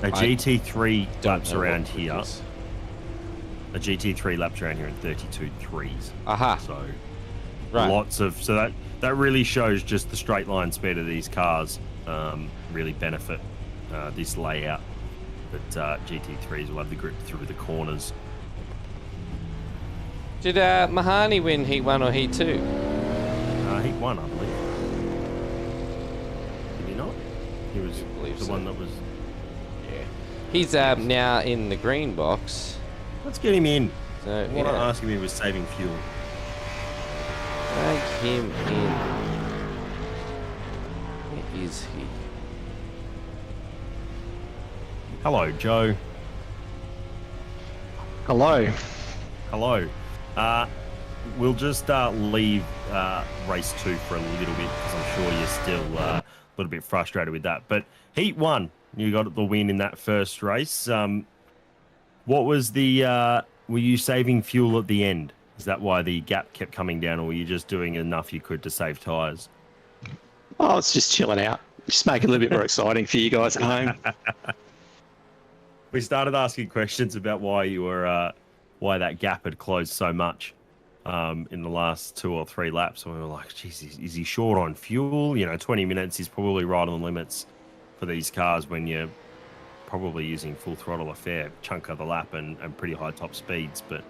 A GT3 laps around here. A GT3 laps around here in 32.3s. Aha. So right. Lots of that really shows just the straight line speed of these cars. Really benefit this layout, but GT3s will have the grip through the corners. Did Mahani win Heat 1 or Heat 2? Heat 1, I believe. Did he not? He was the one that was... Yeah. He's now in the green box. Let's get him in. So, what I'm asking me was saving fuel. Drag him in. is he? Hello, Joe. Hello. Hello. We'll just leave race 2 for a little bit because I'm sure you're still a little bit frustrated with that. But Heat 1, you got the win in that first race. What was the... were you saving fuel at the end? Is that why the gap kept coming down, or were you just doing enough you could to save tyres? Oh, it's just chilling out. Just make it a little bit more exciting for you guys at home. We started asking questions about why you were... why that gap had closed so much in the last 2 or 3 laps. And we were like, geez, is he short on fuel? 20 minutes is probably right on the limits for these cars when you're probably using full throttle a fair chunk of the lap and pretty high top speeds. But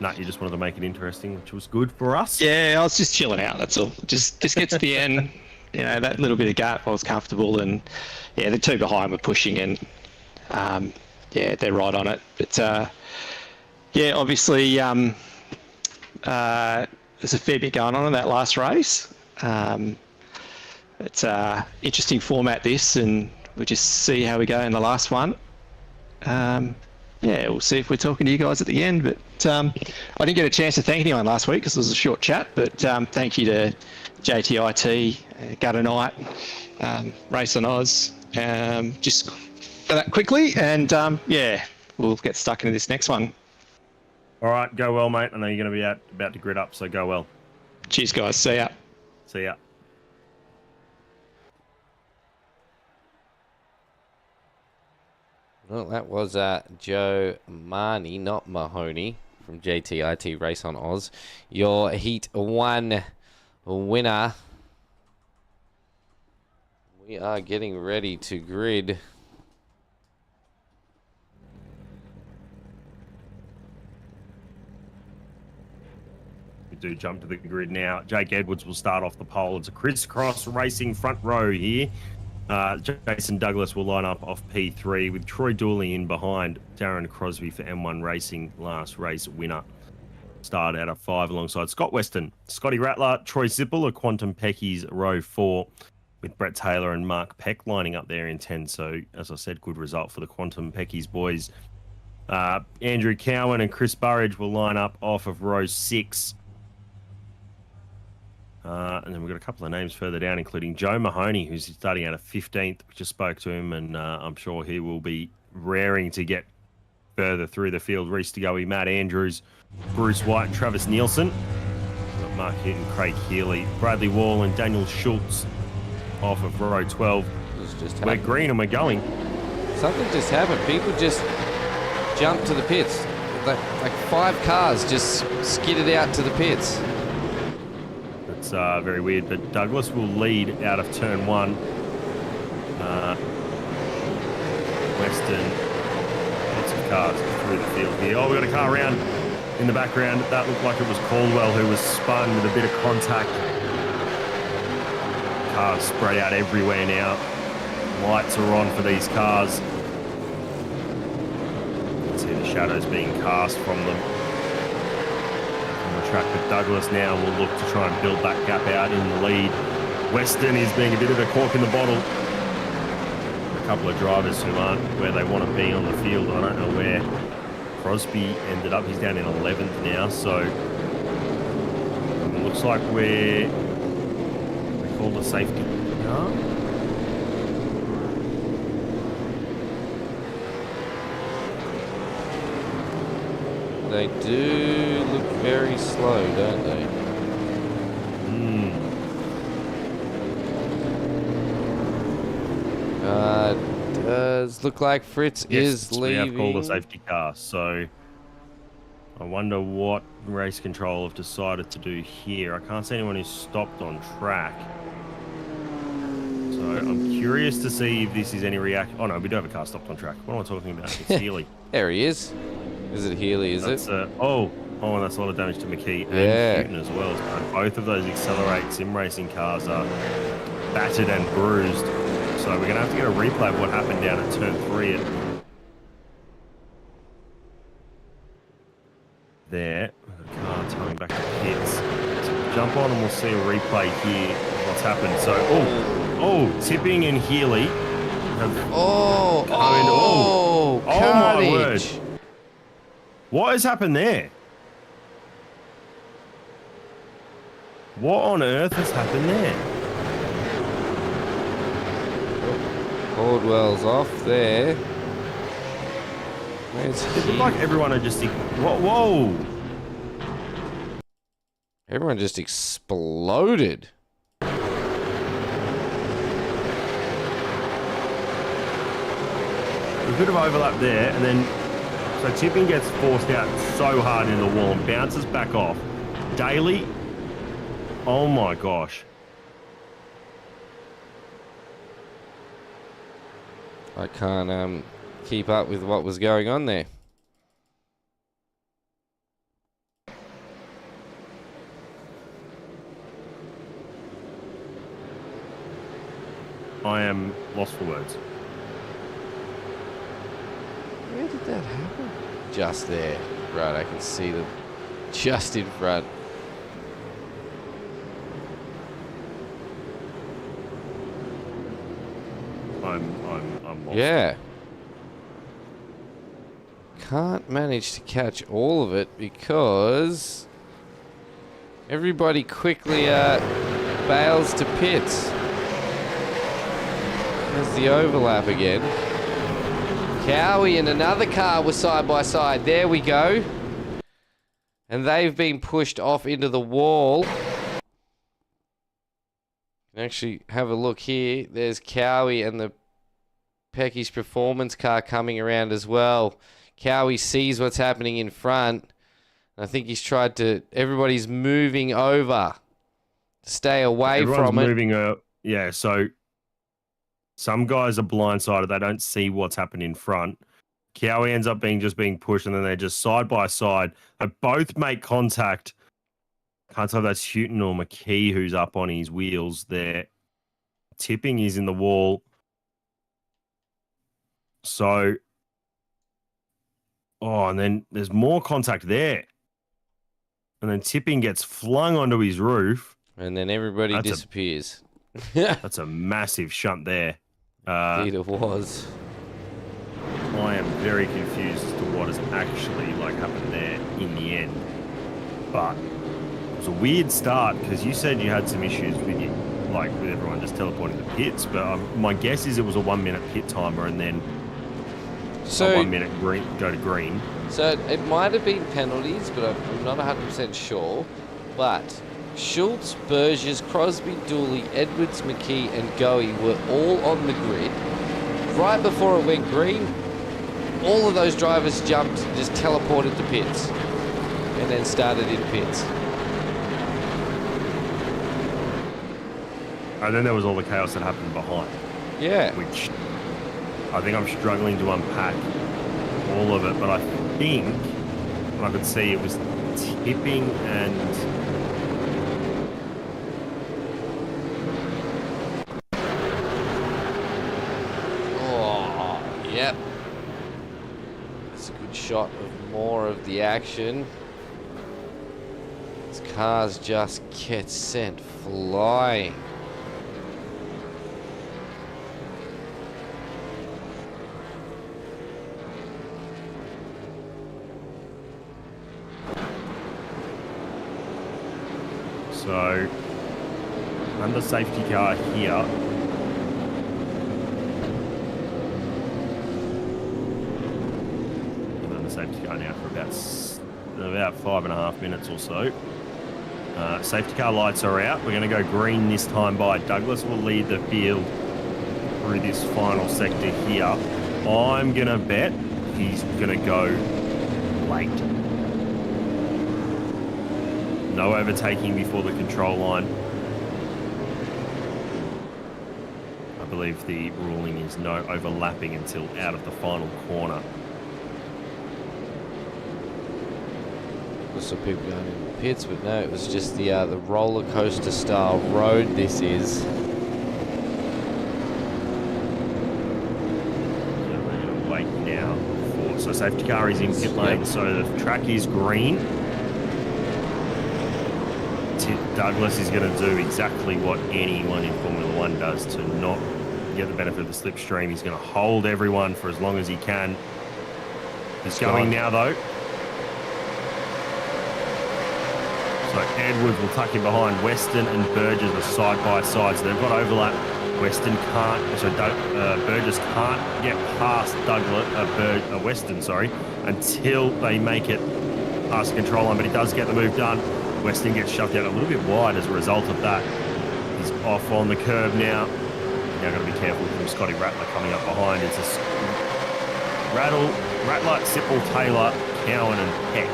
no, you just wanted to make it interesting, which was good for us. Yeah, I was just chilling out, that's all. Just get to the end, that little bit of gap, I was comfortable. And, yeah, the 2 behind were pushing and, they're right on it. But, yeah, obviously, there's a fair bit going on in that last race. It's an interesting format, this, and we'll just see how we go in the last one. We'll see if we're talking to you guys at the end. But I didn't get a chance to thank anyone last week because it was a short chat. But thank you to JTIT, Gutter Knight, Race on Oz, just for that quickly. And, we'll get stuck into this next one. All right, go well, mate. I know you're going to be about to grid up, so go well. Cheers, guys. See ya. See ya. Well, that was Joe Marnie, not Mahoney, from JTIT Race on Oz. Your Heat 1 winner. We are getting ready to grid. Do jump to the grid now. Jake Edwards will start off the pole. It's a crisscross racing front row here. Jason Douglas will line up off P3 with Troy Dooley in behind. Darren Crosby for M1 Racing, last race winner. Started out of 5 alongside Scott Weston, Scotty Rattler, Troy Zippel, a Quantum Peckies row 4 with Brett Taylor and Mark Peck lining up there in 10. So, as I said, good result for the Quantum Peckies boys. Andrew Cowan and Chris Burridge will line up off of row 6. And then we've got a couple of names further down, including Joe Mahoney, who's starting out of 15th. We just spoke to him, and I'm sure he will be raring to get further through the field. Reese DeGoey, Matt Andrews, Bruce White, and Travis Nielsen. We've got Mark Hinton, Craig Healy, Bradley Wall, and Daniel Schultz off of row 12. We're green and we're going. Something just happened. People just jumped to the pits. Like 5 cars just skidded out to the pits. It's very weird, but Douglas will lead out of turn 1. Western, lots of cars through the field here. Oh, we've got a car around in the background. That looked like it was Caldwell who was spun with a bit of contact. Cars spread out everywhere now. Lights are on for these cars. You can see the shadows being cast from them. Track, but Douglas now will look to try and build that gap out in the lead. Western is being a bit of a cork in the bottle. A couple of drivers who aren't where they want to be on the field. I don't know where Crosby ended up. He's down in 11th now, so it looks like we called a safety car. They do look very slow, don't they? Does look like Fritz is leaving. We have called a safety car, so I wonder what race control have decided to do here. I can't see anyone who's stopped on track. So I'm curious to see if this is any reaction. Oh no, we do have a car stopped on track. What am I talking about? It's Healy. There he is. Is it Healy, is it? Oh, that's a lot of damage to McKee and Newton as well. Both of those Accelerate sim racing cars are battered and bruised. So we're going to have to get a replay of what happened down at turn 3. There. The car coming back to pits. So we'll jump on and we'll see a replay here of what's happened. So, Oh, Tipping and Healy have... Oh, Oh my word. carnage. What has happened there? What on earth has happened there? Caldwell's off there. Where's It he? looked like everyone had just... Whoa. Everyone just exploded. A bit of overlap there, and then... So Tipping gets forced out so hard in the wall and bounces back off. Daly... Oh my gosh. I can't keep up with what was going on there. I am lost for words. Where did that happen? Just there. Right, I can see them just in front. I'm lost. Yeah. Can't manage to catch all of it because everybody quickly bails to pits. There's the overlap again. Cowie and another car were side by side. There we go. And they've been pushed off into the wall. You can actually have a look here. There's Cowie and the Pecky's performance car coming around as well. Cowie sees what's happening in front. I think he's tried to... Everybody's moving over to stay away from it. Moving, yeah, so some guys are blindsided. They don't see what's happened in front. Cowie ends up just being pushed, and then they're just side by side. They both make contact. Can't tell if that's Houghton or McKee who's up on his wheels there. Tipping is in the wall. So, and then there's more contact there. And then Tipping gets flung onto his roof. And then everybody disappears. That's a massive shunt there. Indeed it was. I am very confused as to what has actually happened there in the end. But it was a weird start because you said you had some issues with with everyone just teleporting the pits. But my guess is it was a 1 minute pit timer and then a 1 minute go to green. So it might have been penalties, but I'm not 100% sure. But Schultz, Burgess, Crosby, Dooley, Edwards, McKee and Goey were all on the grid. Right before it went green, all of those drivers jumped, just teleported to pits, and then started in pits. And then there was all the chaos that happened behind. Yeah. Which I think I'm struggling to unpack all of it, but I think I could see it was Tipping and... Yep. That's a good shot of more of the action. These cars just get sent flying. So, under safety car here. Safety car now for about 5.5 minutes or so. Safety car lights are out. We're going to go green this time by Douglas. Will lead the field through this final sector here. I'm going to bet he's going to go late. No overtaking before the control line. I believe the ruling is no overlapping until out of the final corner. Some people going in the pits, but no, it was just the roller coaster style road this is. So we're going to wait now so safety car is in pit lane, so the track is green. Douglas is going to do exactly what anyone in Formula one does to not get the benefit of the slipstream. He's going to hold everyone for as long as he can. He's going now, though. So Edwards will tuck in behind. Weston and Burgess are side by side, so they've got overlap. Weston can't, so Burgess can't get past Weston, until they make it past the control line, but he does get the move done. Weston gets shoved out a little bit wide as a result of that. He's off on the curb now. Now got to be careful from Scotty Rattler coming up behind. It's a Rattler, Sipple, Taylor, Cowan and Peck.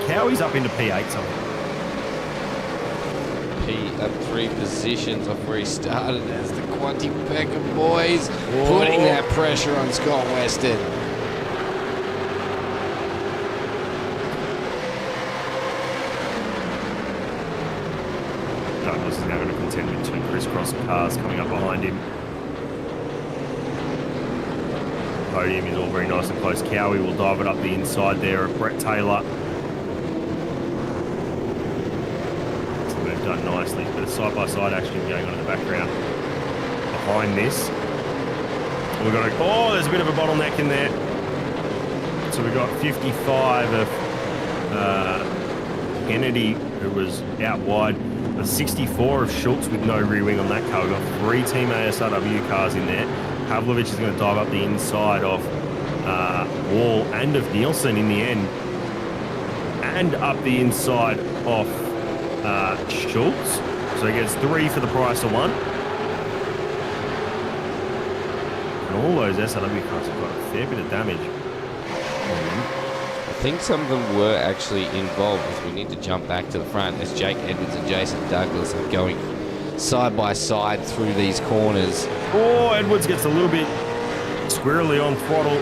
Cowie's up into P8 something. P3 positions off where he started as the Quanti Pecker boys putting that pressure on Scott Weston. Douglas is now going to contend with two crisscross cars coming up behind him. Podium is all very nice and close. Cowie will dive it up the inside there at Brett Taylor. It's moved done nicely. Bit of side-by-side action going on in the background. Behind this, we've got there's a bit of a bottleneck in there. So we've got 55 of Kennedy, who was out wide. The 64 of Schultz with no rear wing on that car. We've got three Team ASRW cars in there. Pavlovich is going to dive up the inside of Wall and of Nielsen in the end. And up the inside of Schultz. So he gets three for the price of one. And all those SRW cars have got a fair bit of damage. I think some of them were actually involved, as we need to jump back to the front as Jake Edwards and Jason Douglas are going side by side through these corners. Oh, Edwards gets a little bit squirrely on throttle.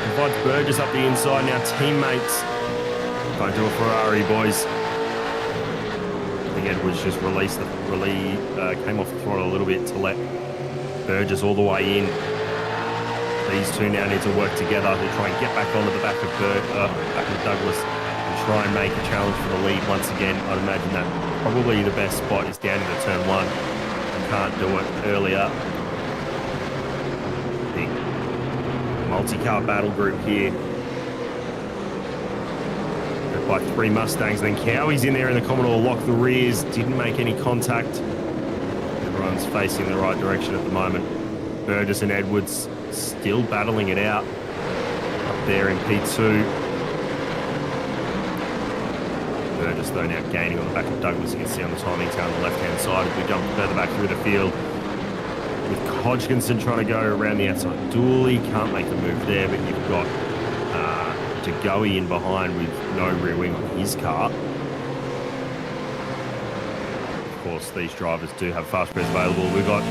Provides Burgess up the inside. Now teammates don't do a Ferrari, boys. I think Edwards just came off the throttle a little bit to let Burgess all the way in. These two now need to work together to try and get back onto the back of Douglas and try and make a challenge for the lead once again. I'd imagine that probably the best spot is down into turn one. You can't do it earlier. Big multi-car battle group here. Led by three Mustangs. Then Cowie's in there in the Commodore, lock the rears, didn't make any contact. Everyone's facing the right direction at the moment. Burgess and Edwards still battling it out up there in P2. Burgess though now gaining on the back of Douglas. You can see on the timing tower on the left-hand side as we jump further back through the field. With Hodgkinson trying to go around the outside. Dooley can't make the move there, but you've got DeGoey in behind with no rear wing on his car. Of course, these drivers do have fast press available. We've got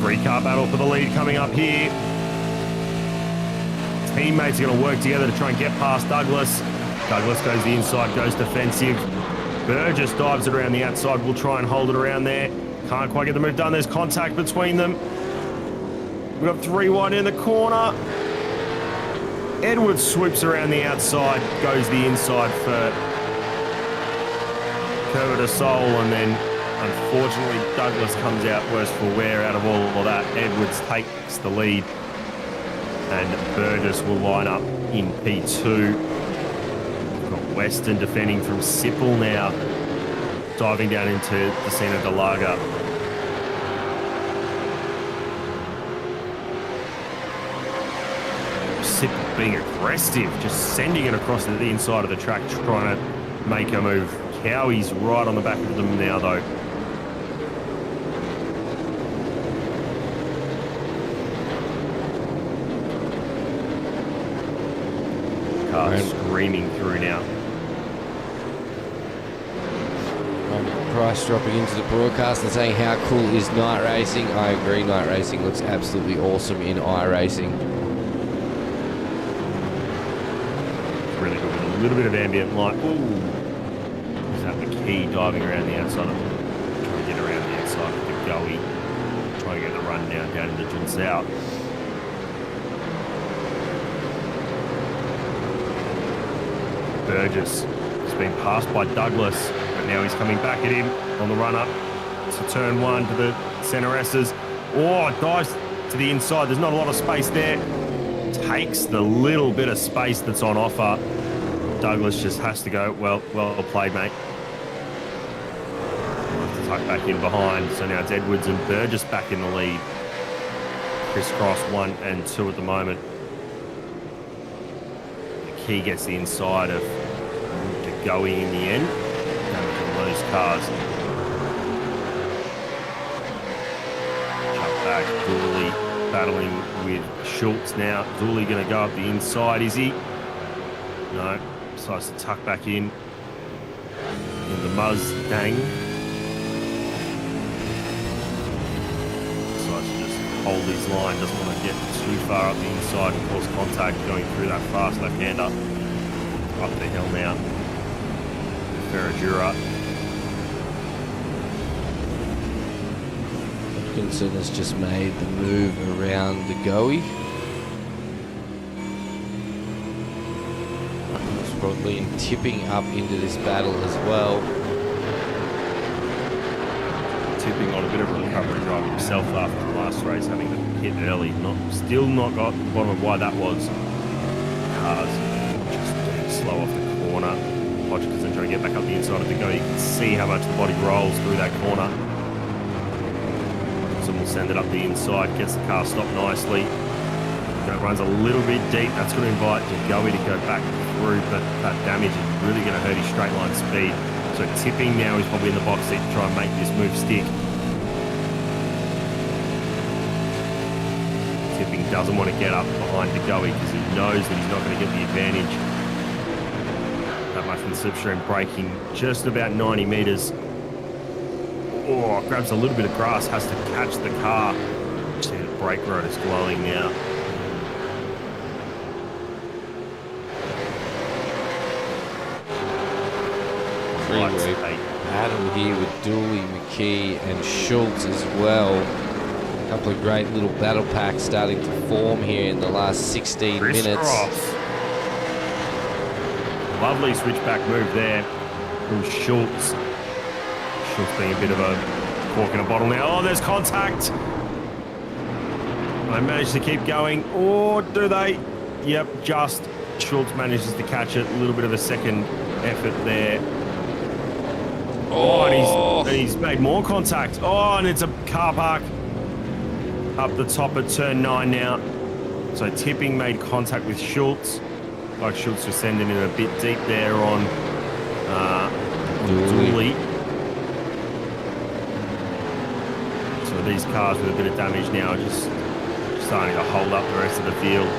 three-car battle for the lead coming up here. Teammates are going to work together to try and get past Douglas. Douglas goes the inside, goes defensive. Burgess dives it around the outside. We'll try and hold it around there. Can't quite get the move done. There's contact between them. We've got three wide in the corner. Edwards swoops around the outside, goes the inside for Kermit de Sol, and then unfortunately, Douglas comes out worse for wear out of all of that. Edwards takes the lead, and Burgess will line up in P2. We've got Weston defending from Sipple now, diving down into the Sena de Laga. Sipple being aggressive, just sending it across the inside of the track, trying to make a move. Cowie's right on the back of them now, though. Screaming through now. Price dropping into the broadcast and saying how cool is night racing. I agree, night racing looks absolutely awesome in iRacing. Really good with a little bit of ambient light. Ooh. Is that the key diving around the outside of trying to get around the outside of the gully. Trying to get the run down into Jun South. Burgess has been passed by Douglas, but Now he's coming back at him on the run up to turn 1 to the centre S's. Oh, dives to the inside. There's not a lot of space there. Takes the little bit of space that's on offer. Douglas just has to go, well played, mate. Tuck back in behind. So now it's Edwards and Burgess back in the lead. Crisscross 1 and 2 at the moment. The key gets the inside of going in the end. Damage on those cars. Jump back, Dooley battling with Schultz now. Dooley going to go up the inside, is he? No. Decides to tuck back in the Mustang. Decides to just hold his line. Doesn't want to get too far up the inside and cause contact going through that fast left-hander. Up the hill now. Ferragura. Hopkinson has just made the move around the goey. Probably tipping up into this battle as well. Tipping on a bit of a recovery drive himself after the last race, having hit early. Still not got the bottom of why that was. Cars just getting slow off the corner. Hodgkinson trying to get back up the inside of the go. You can see how much the body rolls through that corner. Hodgkinson will send it up the inside, gets the car stopped nicely. That runs a little bit deep. That's going to invite Jagowi to go back through, but that damage is really going to hurt his straight line speed. So tipping now is probably in the box seat to try and make this move stick. Tipping doesn't want to get up behind Jagowi because he knows that he's not going to get the advantage. That much from the slipstream, braking just about 90 metres. Oh, grabs a little bit of grass, has to catch the car. See the brake rotor is glowing now. Three-way battle here with Dooley, McKee and Schultz as well. A couple of great little battle packs starting to form here in the last 16 minutes. Lovely switchback move there from Schultz. Schultz being a bit of a cork in a bottle now. Oh, there's contact. They managed to keep going. Or do they? Yep, just Schultz manages to catch it. A little bit of a second effort there. Oh, and he's made more contact. Oh, and it's a car park up the top at turn 9 now. So tipping made contact with Schultz. Like Schultz was sending it a bit deep there on Dooley. So these cars with a bit of damage now are just starting to hold up the rest of the field.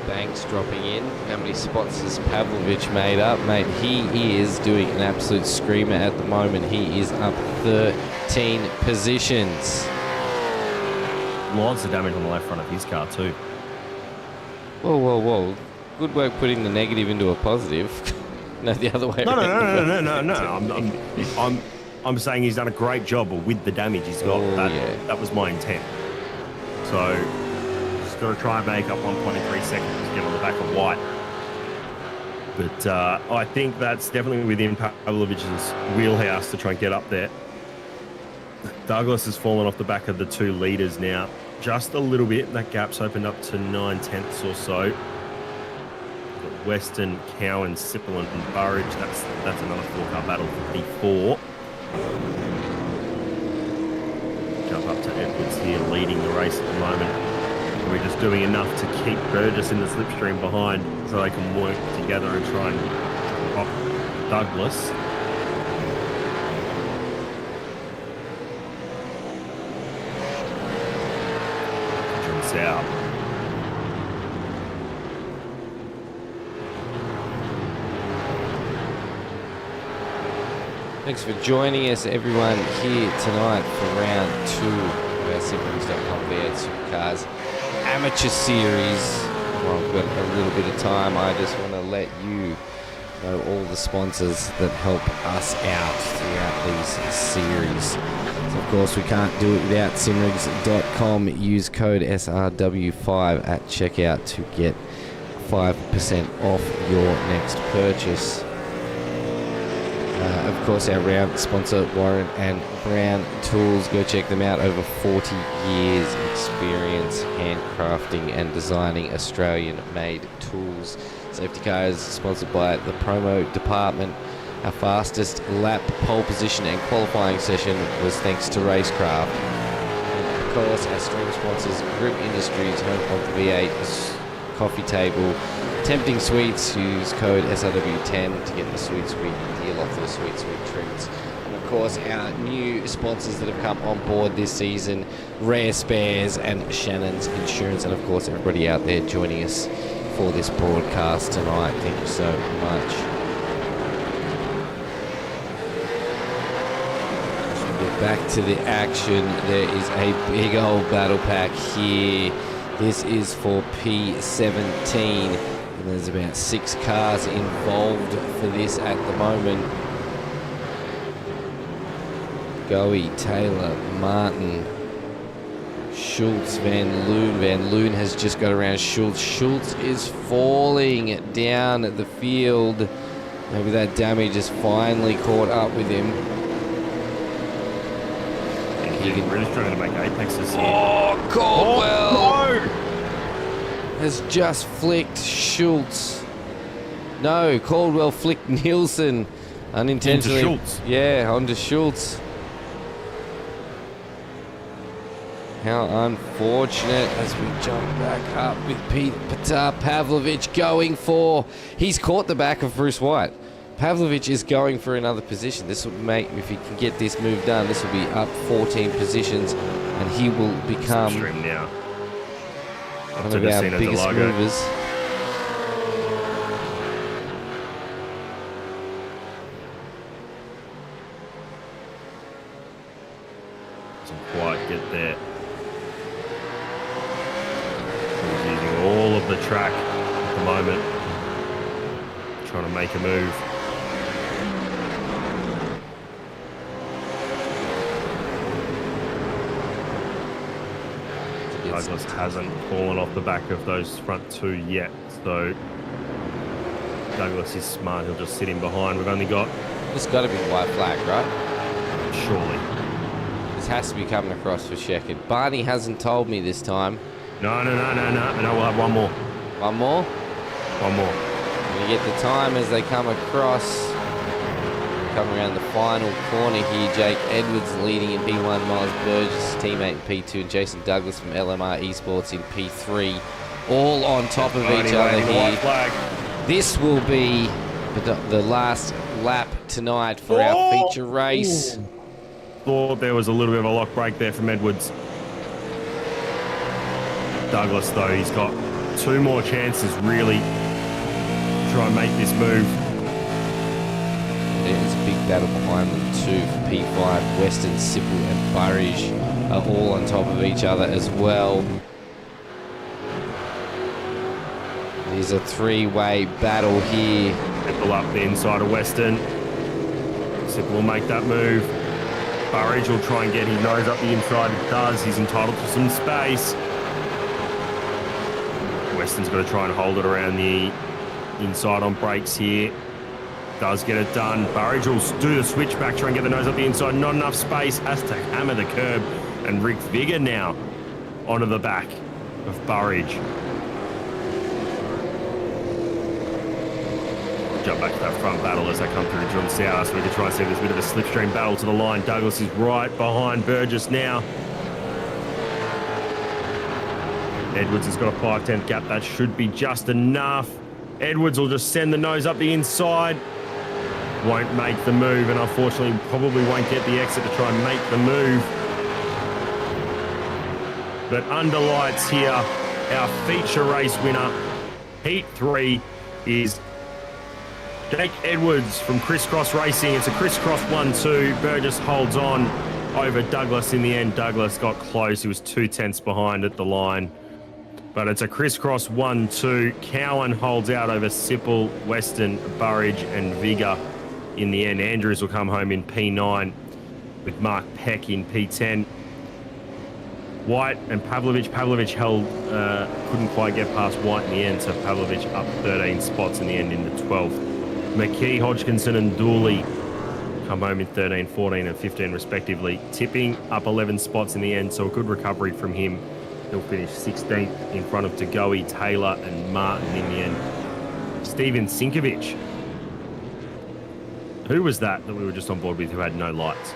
Banks dropping in. How many spots has Pavlovich made up? Mate, he is doing an absolute screamer at the moment. He is up 13 positions. Lots of damage on the left front of his car too. Whoa. Good work putting the negative into a positive. No, the other way around. No. I'm saying he's done a great job with the damage he's got. That was my intent. So just got to try and make up 1.3 seconds to get on the back of White. But I think that's definitely within Pavlovich's wheelhouse to try and get up there. Douglas has fallen off the back of the 2 leaders now. Just a little bit. That gap's opened up to 9/10 or so. Weston, Cowan, Sippel and Burridge. That's another 4-car battle for P4. Jump up to Edwards here, leading the race at the moment. We're just doing enough to keep Burgess in the slipstream behind so they can work together and try and pop Douglas. Jumps out. Thanks for joining us, everyone, here tonight for round 2 of our Simplex.com V8 Supercars Amateur Series. Well, we've got a little bit of time. I just want to let you know all the sponsors that help us out throughout these series. So, of course, we can't do it without Simrigs.com. Use code SRW5 at checkout to get 5% off your next purchase. course, our round sponsor, Warren and Brown Tools. Go check them out. Over 40 years experience handcrafting and designing Australian-made tools. Safety car is sponsored by the promo department. Our fastest lap, pole position and qualifying session was thanks to Racecraft. And of course, our stream sponsors, Grip Industries, home of the V8 coffee table. Tempting Sweets, use code SRW10 to get the sweet deal off the sweet treats. And of course, our new sponsors that have come on board this season, Rare Spares and Shannon's Insurance. And of course, everybody out there joining us for this broadcast tonight. Thank you so much. Back to the action. There is a big old battle pack here. This is for P17, and there's about 6 cars involved for this at the moment. Goey, Taylor, Martin, Schultz, Van Loon. Van Loon has just got around Schultz. Schultz is falling down the field. Maybe that damage has finally caught up with him. He's really trying to make apexes here. Oh, Caldwell Oh, has just flicked Schultz. No, Caldwell flicked Nielsen unintentionally. Into Schultz. Yeah, onto Schultz. How unfortunate as we jump back up with Petar Pavlovich going for... He's caught the back of Bruce White. Pavlovich is going for another position. This will make, if he can get this move done, this will be up 14 positions, and he will become now. one of our biggest movers. Doesn't quite get there. He's using all of the track at the moment, trying to make a move. Douglas hasn't fallen off the back of those front 2 yet, so Douglas is smart. He'll just sit in behind. We've only got... This got to be white flag, right? Surely. This has to be coming across for Sheckard. Barney hasn't told me this time. No, we'll have one more. One more? One more. We get the time as they come across. Come around the final corner here. Jake Edwards leading in P1, Miles Burgess, teammate in P2, and Jason Douglas from LMR Esports in P3. All on top of each other here. This will be the last lap tonight for our feature race. Thought there was a little bit of a lock break there from Edwards. Douglas, though, he's got 2 more chances, really, to try and make this move. There's a big battle behind them too for P5. Weston, Sipple and Burridge are all on top of each other as well. There's a 3-way battle here. Sipple up the inside of Weston. Sipple will make that move. Burridge will try and get his nose up the inside. It does. He's entitled to some space. Weston's got to try and hold it around the inside on brakes here. Does get it done. Burridge will do the switchback, try and get the nose up the inside. Not enough space. Has to hammer the curb. And Rick Vigor now onto the back of Burridge. Jump back to that front battle as they come through John South. So we can try and see this bit of a slipstream battle to the line. Douglas is right behind Burgess now. Edwards has got a 5/10 gap. That should be just enough. Edwards will just send the nose up the inside. Won't make the move, and unfortunately probably won't get the exit to try and make the move. But under lights here, our feature race winner, Heat 3, is Jake Edwards from Crisscross Racing. It's a crisscross 1-2. Burgess holds on over Douglas in the end. Douglas got close. He was 2/10 behind at the line. But it's a crisscross 1-2. Cowan holds out over Sipple, Weston, Burridge and Vigor in the end. Andrews will come home in P9 with Mark Peck in P10. White and Pavlovich. Pavlovich held, couldn't quite get past White in the end, so Pavlovich up 13 spots in the end into 12th. McKee, Hodgkinson and Dooley come home in 13, 14 and 15 respectively. Tipping up 11 spots in the end, so a good recovery from him. He'll finish 16th in front of Tagoe, Taylor and Martin in the end. Steven Sinkovic. Who was that we were just on board with who had no lights?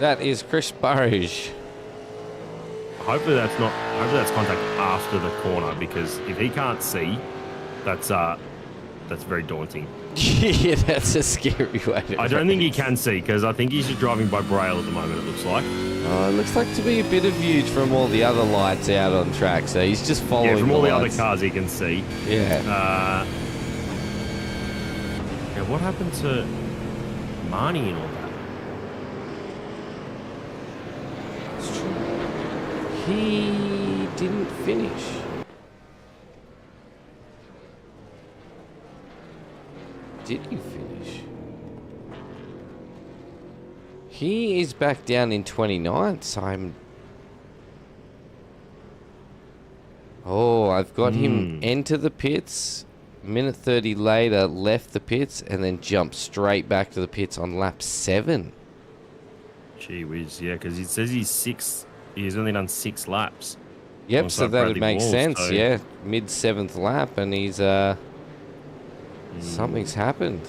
That is Chris Burridge. Hopefully that's contact after the corner, because if he can't see, that's very daunting. Yeah, that's a scary way to I don't think he can see, because I think he's just driving by Braille at the moment, it looks like. Oh, it looks like to be a bit of view from all the other lights out on track, so he's just following Yeah, from all the other lights. cars he can see. Yeah. Yeah, what happened to Marnie and all that? It's true. He didn't finish. Did he finish? He is back down in 29th, so I've got him enter the pits. Minute 30 later, left the pits, and then jumped straight back to the pits on lap 7. Gee whiz, yeah, because it says he's only done 6 laps. Yep, so that would make sense, so... yeah. Mid-7th lap, and he's, something's happened.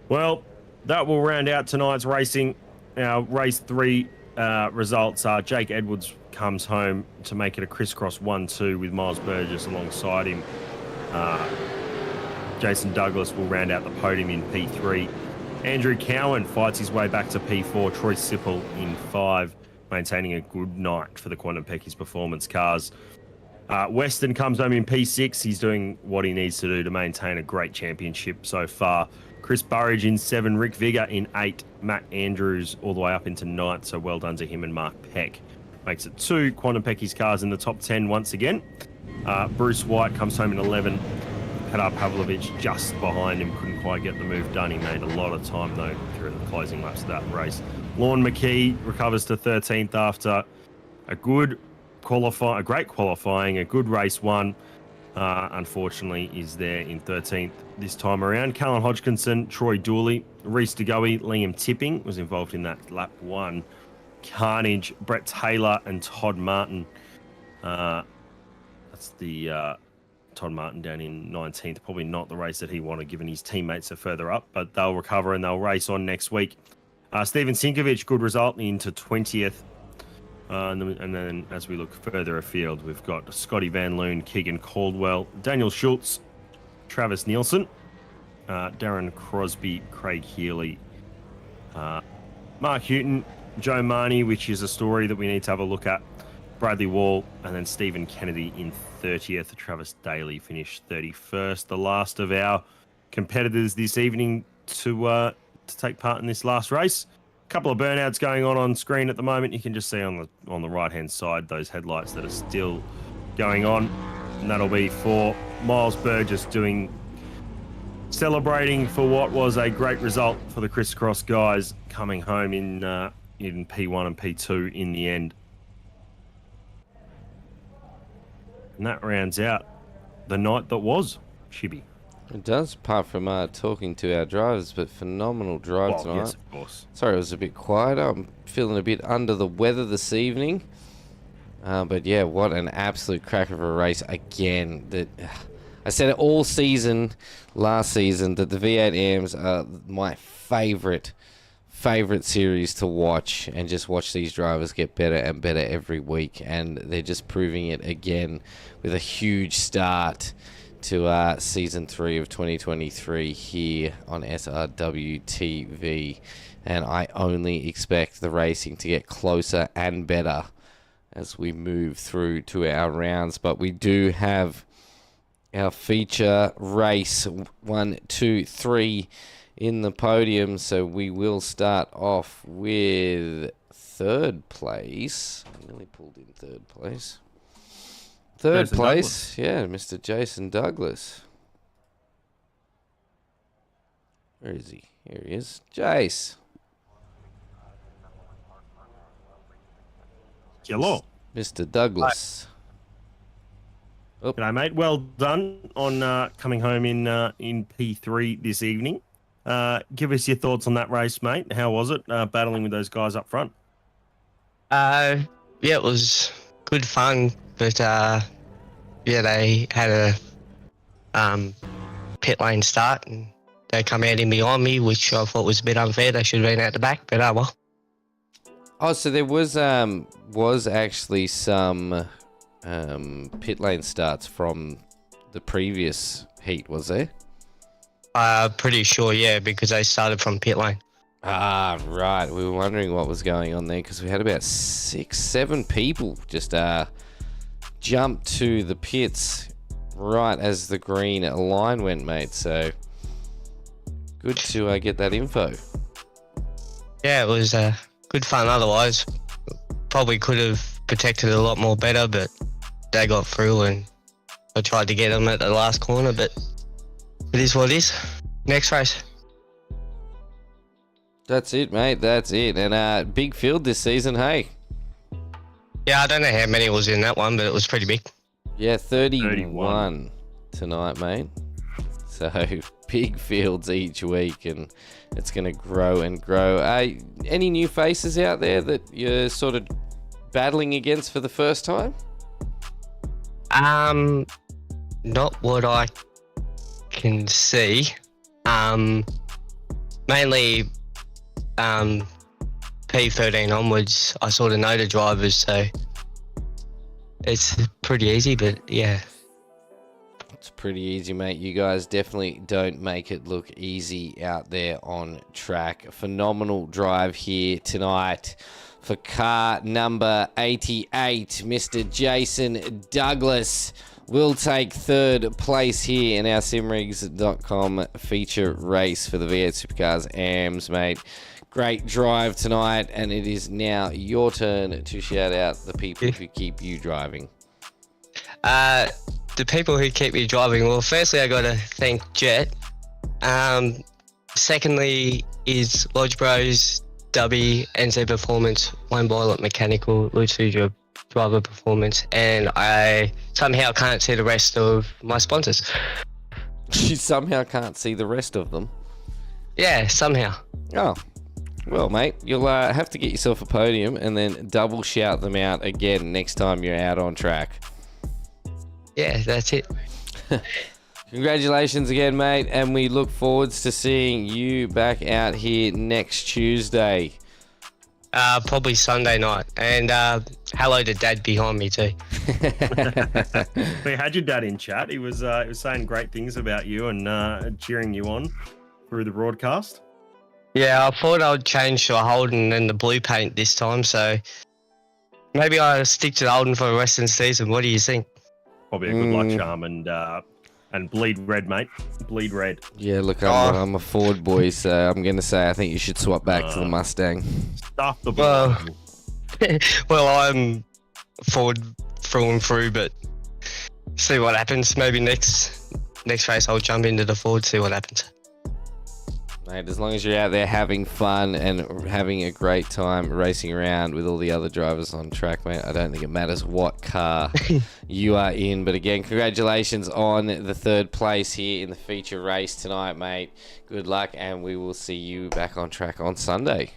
Well, that will round out tonight's racing. Our race 3 results are Jake Edwards comes home to make it a crisscross 1-2 with Miles Burgess alongside him. Jason Douglas will round out the podium in P3. Andrew Cowan fights his way back to P4. Troy Sipple in 5, maintaining a good night for the Quantum Peckies Performance cars. Weston comes home in P6. He's doing what he needs to do to maintain a great championship so far. Chris Burridge in 7, Rick Vigor in 8, Matt Andrews all the way up into 9th, so well done to him and Mark Peck. Makes it 2 Quantum Peckies cars in the top 10 once again. Bruce White comes home in 11. Petar Pavlovich just behind him, couldn't quite get the move done. He made a lot of time though through the closing laps of that race. Lorne McKee recovers to 13th after a great qualifying, a good race 1. Unfortunately, is there in 13th this time around. Callan Hodgkinson, Troy Dooley, Reese DeGoey, Liam Tipping was involved in that lap 1. Carnage, Brett Taylor, and Todd Martin. That's the Todd Martin down in 19th. Probably not the race that he wanted, given his teammates are further up, but they'll recover and they'll race on next week. Steven Sinkovic, good result into 20th. And then as we look further afield, we've got Scotty Van Loon, Keegan Caldwell, Daniel Schultz, Travis Nielsen, Darren Crosby, Craig Healy, Mark Houghton, Joe Marnie, which is a story that we need to have a look at, Bradley Wall, and then Stephen Kennedy in 30th. Travis Daly finished 31st. The last of our competitors this evening to take part in this last race. Couple of burnouts going on screen at the moment. You can just see on the right hand side those headlights that are still going on, and that'll be for Miles Burgess celebrating for what was a great result for the crisscross guys, coming home in P1 and P2 in the end. And that rounds out the night that was, ShiBBy. It does, apart from talking to our drivers, but phenomenal drive tonight. Yes, of course. Sorry, it was a bit quieter. I'm feeling a bit under the weather this evening. But yeah, what an absolute crack of a race again. I said it all season, last season, that the V8 AMs are my favourite series to watch, and just watch these drivers get better and better every week. And they're just proving it again with a huge start to Season 3 of 2023 here on SRW TV. And I only expect the racing to get closer and better as we move through to our rounds. But we do have our feature race 1, 2, 3 in the podium. So we will start off with 3rd place. I nearly pulled in 3rd place. Third Jason place, Douglas. yeah, Mr. Jason Douglas. Where is he? Here he is. Jace. Hello. Mr. Douglas. G'day, mate. Well done on coming home in P3 this evening. Give us your thoughts on that race, mate. How was it battling with those guys up front? Yeah, it was good fun, but they had a pit lane start and they come out in behind me, which I thought was a bit unfair. They should have been out the back, but well. Oh, so there was actually some pit lane starts from the previous heat, was there? Pretty sure, yeah, because they started from pit lane. Ah, right. We were wondering what was going on there because we had about 6-7 people just jump to the pits right as the green line went, mate. So good to get that info. Yeah, it was good fun. Otherwise, probably could have protected it a lot more better, but they got through and I tried to get them at the last corner, but it is what it is. Next race. That's it, mate. That's it. And big field this season, hey? Yeah, I don't know how many was in that one, but it was pretty big. Yeah, 31 tonight, mate. So big fields each week, and it's going to grow and grow. Any new faces out there that you're sort of battling against for the first time? Not what I can see. Mainly P13 onwards, I sort of know the drivers, so it's pretty easy, but yeah. It's pretty easy, mate. You guys definitely don't make it look easy out there on track. Phenomenal drive here tonight for car number 88, Mr. Jason Douglas will take third place here in our simrigs.com feature race for the V8 Supercars AMs, mate. Great drive tonight, and it is now your turn to shout out the people who keep you driving. The people who keep me driving, well, firstly, I got to thank Jet. Secondly is Lodge Bros, Dubby, NZ Performance, Wayne Boylet Mechanical, Lucio Driver Performance, and I somehow can't see the rest of my sponsors. You somehow can't see the rest of them? Yeah, somehow. Oh, well, mate, you'll have to get yourself a podium and then double shout them out again next time you're out on track. Yeah, that's it. Congratulations again, mate, and we look forward to seeing you back out here next Tuesday. Probably Sunday night. And hello to Dad behind me too. We had your dad in chat. He was saying great things about you and cheering you on through the broadcast. Yeah, I thought I would change to a Holden and the blue paint this time, so maybe I'll stick to the Holden for the rest of the season. What do you think? Probably a good luck charm and bleed red, mate. Bleed red. Yeah, look, I'm a Ford boy, so I'm going to say I think you should swap back to the Mustang. Stuff the ball. Well, I'm Ford through and through, but see what happens. Maybe next race I'll jump into the Ford, see what happens. Mate, as long as you're out there having fun and having a great time racing around with all the other drivers on track, mate, I don't think it matters what car you are in. But again, congratulations on the third place here in the feature race tonight, mate. Good luck, and we will see you back on track on Sunday.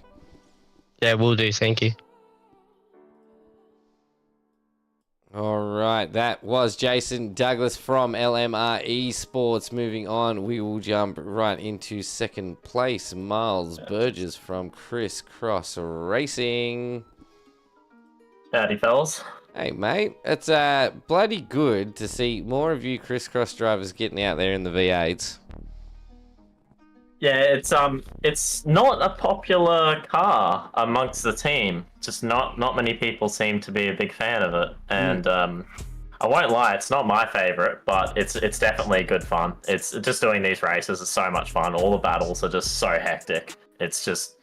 Yeah, will do. Thank you. All right, that was Jason Douglas from LMR Esports. Moving on, we will jump right into second place. Miles Burgess from Criss Cross Racing. Howdy, fellas. Hey, mate. It's bloody good to see more of you Criss Cross drivers getting out there in the V8s. Yeah, it's not a popular car amongst the team. Just not many people seem to be a big fan of it. And I won't lie, it's not my favorite, but it's definitely good fun. It's just doing these races is so much fun. All the battles are just so hectic. It's just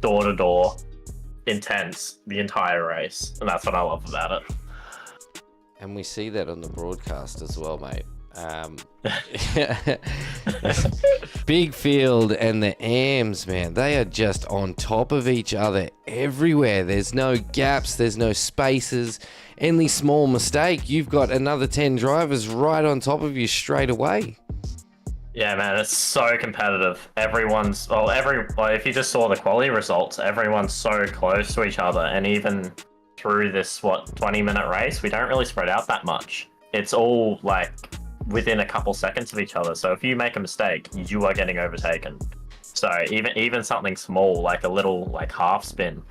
door to door, intense the entire race, and that's what I love about it. And we see that on the broadcast as well, mate. Big field and the AMs, man, they are just on top of each other everywhere. There's no gaps, there's no spaces. Any small mistake, you've got another 10 drivers right on top of you straight away. Yeah, man, it's so competitive. Everyone's, if you just saw the quality results, everyone's so close to each other. And even through this, 20-minute race, we don't really spread out that much. It's all like within a couple seconds of each other. So if you make a mistake, you are getting overtaken. So even something small, like a little like half spin,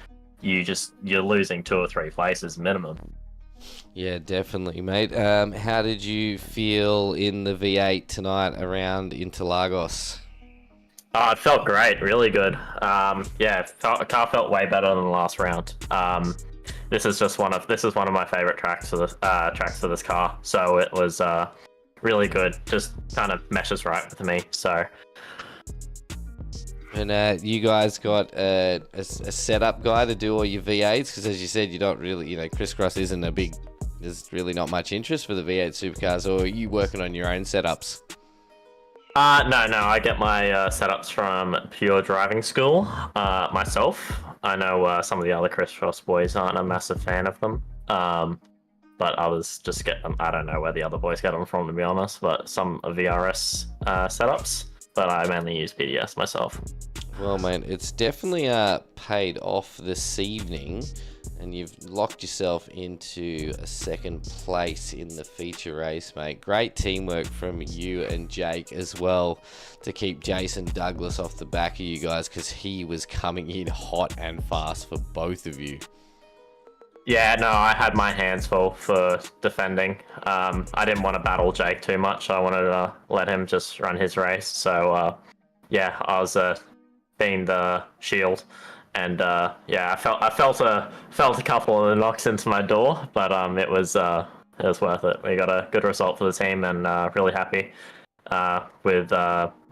you're losing 2 or 3 places minimum. Yeah, definitely, mate. How did you feel in the V8 tonight around Interlagos? Oh, it felt great, really good. The car felt way better than the last round. This is one of my favorite tracks for this car. So it was really good. Just kind of meshes right with me. So. And you guys got a setup guy to do all your V8s, because as you said, you don't really, crisscross isn't a big. There's really not much interest for the V8 supercars, or are you working on your own setups? No, I get my setups from Pure Driving School myself. I know some of the other crisscross boys aren't a massive fan of them, but others just get them. I don't know where the other boys get them from, to be honest, but some are VRS setups, but I mainly use PDS myself. Well, mate, it's definitely paid off this evening, and you've locked yourself into a second place in the feature race, mate. Great teamwork from you and Jake as well to keep Jason Douglas off the back of you guys, because he was coming in hot and fast for both of you. Yeah, no, I had my hands full for defending. I didn't want to battle Jake too much. I wanted to let him just run his race. So, I was being the shield. And I felt a couple of knocks into my door, but it was worth it. We got a good result for the team, and really happy with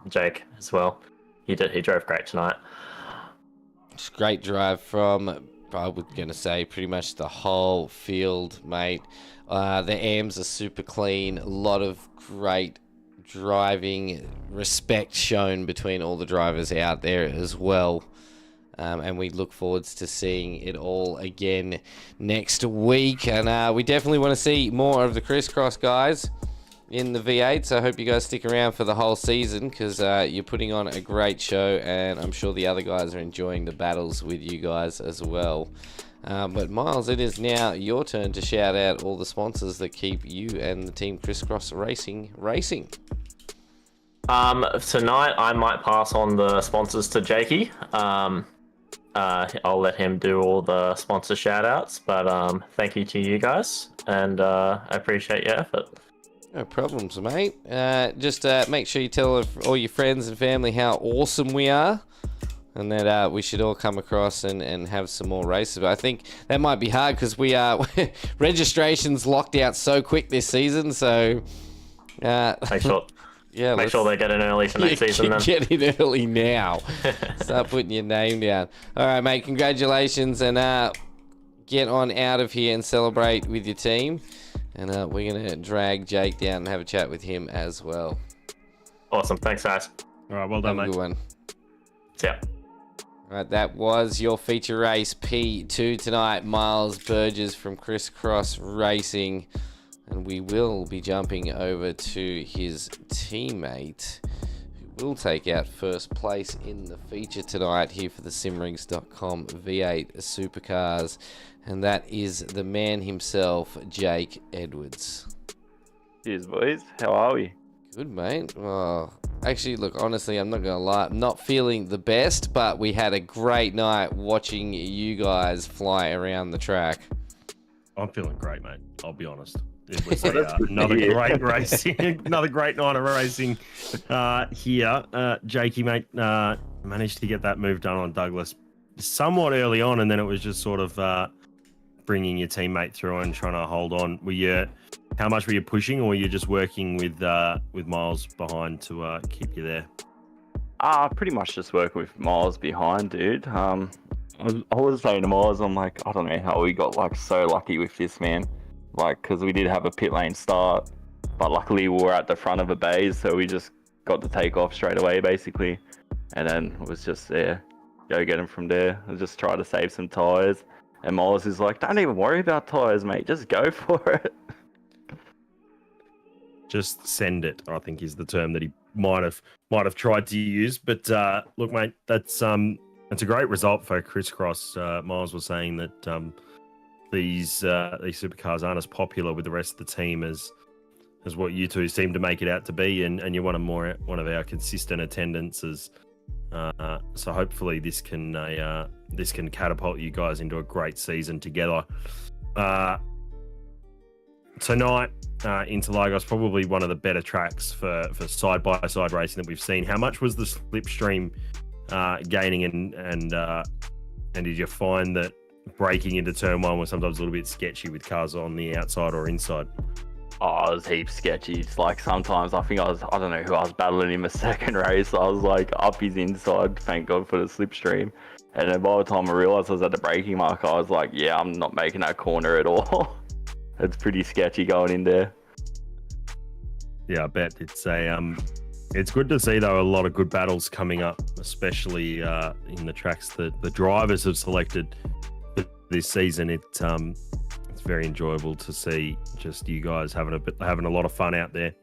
Jake as well. He drove great tonight. It's a great drive from, I was going to say, pretty much the whole field, mate. The AMs are super clean. A lot of great driving, respect shown between all the drivers out there as well. And we look forward to seeing it all again next week. And we definitely want to see more of the crisscross guys in the V8. So I hope you guys stick around for the whole season, because you're putting on a great show. And I'm sure the other guys are enjoying the battles with you guys as well. But Miles, it is now your turn to shout out all the sponsors that keep you and the Team Crisscross Racing racing. Tonight I might pass on the sponsors to Jakey. I'll let him do all the sponsor shout outs, but thank you to you guys, and I appreciate your effort. No problems, mate. Just make sure you tell all your friends and family how awesome we are, and that we should all come across and have some more races. But I think that might be hard, because we are registrations locked out so quick this season, so Make sure. Yeah, make sure they get in early for next season. Then get in early now. Start putting your name down. All right, mate. Congratulations, and get on out of here and celebrate with your team. And we're gonna drag Jake down and have a chat with him as well. Awesome. Thanks, guys. All right, well done, mate. Good one. Yeah. All right, that was your feature race P2 tonight. Miles Burgess from Crisscross Racing. And we will be jumping over to his teammate, who will take out first place in the feature tonight here for the simrings.com V8 Supercars. And that is the man himself, Jake Edwards. Cheers, boys. How are we? Good, mate. Oh, actually, look, honestly, I'm not going to lie. I'm not feeling the best, but we had a great night watching you guys fly around the track. I'm feeling great, mate. I'll be honest. It was another great racing, another great night of racing here. Jakey, mate, managed to get that move done on Douglas somewhat early on, and then it was just sort of bringing your teammate through and trying to hold on. How much were you pushing, or were you just working with Miles behind to keep you there? Pretty much just working with Miles behind, dude. I was saying to Miles, I'm like, I don't know how we got like so lucky with this, man. Like, because we did have a pit lane start, but luckily we were at the front of a bays, so we just got the takeoff straight away, basically. And then it was just, go get him from there. I just try to save some tyres. And Miles is like, don't even worry about tyres, mate. Just go for it. Just send it, I think, is the term that he might have tried to use. But look, mate, that's a great result for Crisscross. Miles was saying that these supercars aren't as popular with the rest of the team as what you two seem to make it out to be, and you're one of our consistent attendances. So hopefully this can catapult you guys into a great season together. Tonight, Interlagos, probably one of the better tracks for side-by-side racing that we've seen. How much was the slipstream gaining, and did you find that breaking into turn one was sometimes a little bit sketchy with cars on the outside or inside? Oh, it was heaps sketchy. It's like sometimes I think I don't know who I was battling in my second race. I was like up his inside, thank God for the slipstream. And then by the time I realised I was at the braking mark, I was like, yeah, I'm not making that corner at all. It's pretty sketchy going in there. Yeah, I bet. It's good to see, though, a lot of good battles coming up, especially in the tracks that the drivers have selected this season. It's very enjoyable to see just you guys having a lot of fun out there.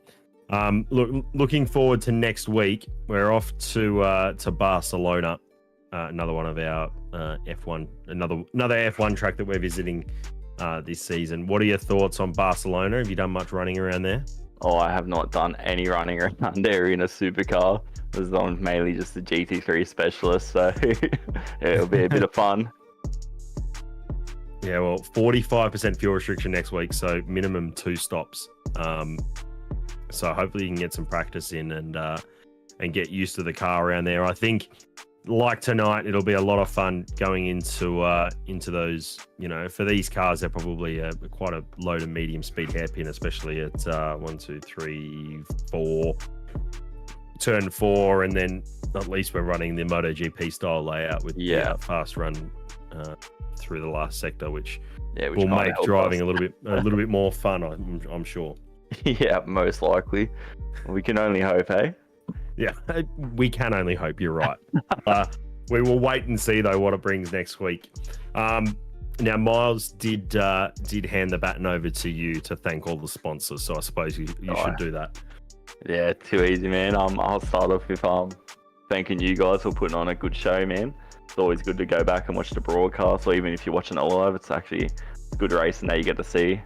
Looking forward to next week. We're off to Barcelona, another one of our F1, another F1 track that we're visiting this season. What are your thoughts on Barcelona? Have you done much running around there? Oh, I have not done any running around there in a supercar, because I'm mainly just a GT3 specialist, so it'll be a bit of fun. Yeah, well, 45% fuel restriction next week, so minimum 2 stops. So hopefully you can get some practice in and get used to the car around there. I think, like tonight, it'll be a lot of fun going into those. You know, for these cars, they're probably quite a low to medium speed hairpin, especially at 1, 2, 3, 4, turn 4, and then at least we're running the MotoGP style layout with the fast run through the last sector, which will make driving a little bit more fun. I'm sure. Yeah, most likely. We can only hope, eh? Yeah, we can only hope. You're right. We will wait and see, though, what it brings next week. Now, Miles did hand the baton over to you to thank all the sponsors, so I suppose you should do that. Yeah, too easy, man. I'll start off with thanking you guys for putting on a good show, man. It's always good to go back and watch the broadcast, or even if you're watching it live, it's actually good racing that you get to see.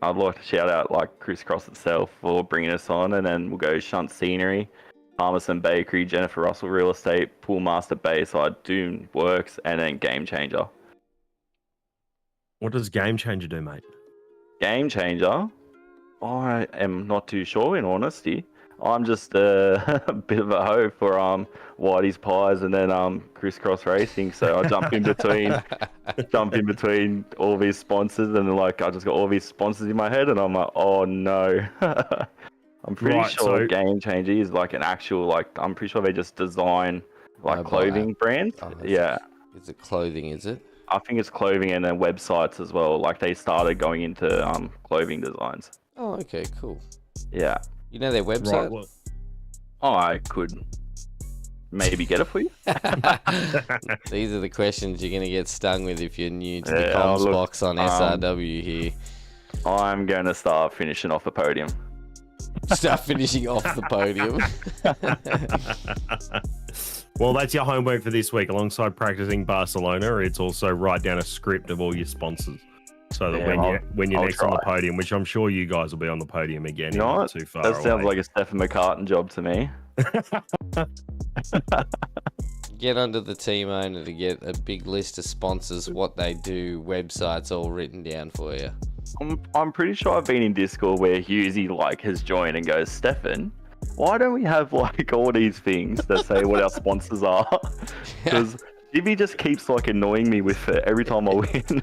I'd like to shout out Crisscross itself for bringing us on, and then we'll go Shunt Scenery, Palmerston Bakery, Jennifer Russell Real Estate, Poolmaster Bayside, Doom Works, and then Game Changer. What does Game Changer do, mate? Game Changer? I am not too sure, in honesty. I'm just a bit of a hoe for Whitey's Pies and then Crisscross Racing. So I jump in between all these sponsors, and then I just got all these sponsors in my head, and I'm like, oh no. I'm pretty sure Game Changer is an actual I'm pretty sure they just design clothing brands. Yeah. Is it clothing? Is it? I think it's clothing, and then websites as well. They started going into clothing designs. Oh, okay, cool. Yeah. You know their website? Right, well, I could maybe get it for you. These are the questions you're going to get stung with if you're new to the comms box on SRW here. I'm going to start finishing off the podium. Start finishing off the podium. Well, that's your homework for this week. Alongside practicing Barcelona, it's also write down a script of all your sponsors. So that when you're next on the podium, which I'm sure you guys will be on the podium again, not too far away. That sounds like a Stephen McCartan job to me. Get under the team owner to get a big list of sponsors, what they do, websites all written down for you. I'm pretty sure I've been in Discord where Husey has joined and goes, Stefan, why don't we have all these things that say what our sponsors are? Because Jimmy just keeps annoying me with it every time I win.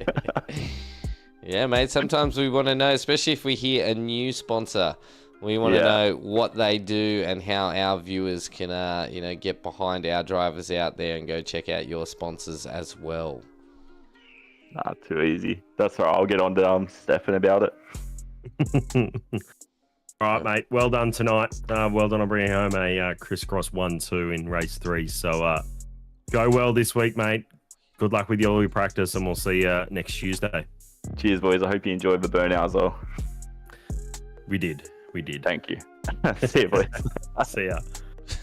Yeah, mate. Sometimes we want to know, especially if we hear a new sponsor, we want to know what they do and how our viewers can, get behind our drivers out there and go check out your sponsors as well. Nah, too easy. That's all right. I'll get on to Stefan about it. All right, mate. Well done tonight. Well done on bringing home a crisscross 1-2 in race 3. So go well this week, mate. Good luck with all your practice, and we'll see you next Tuesday. Cheers, boys. I hope you enjoyed the burnout as well. We did. Thank you. See you, boys. See ya.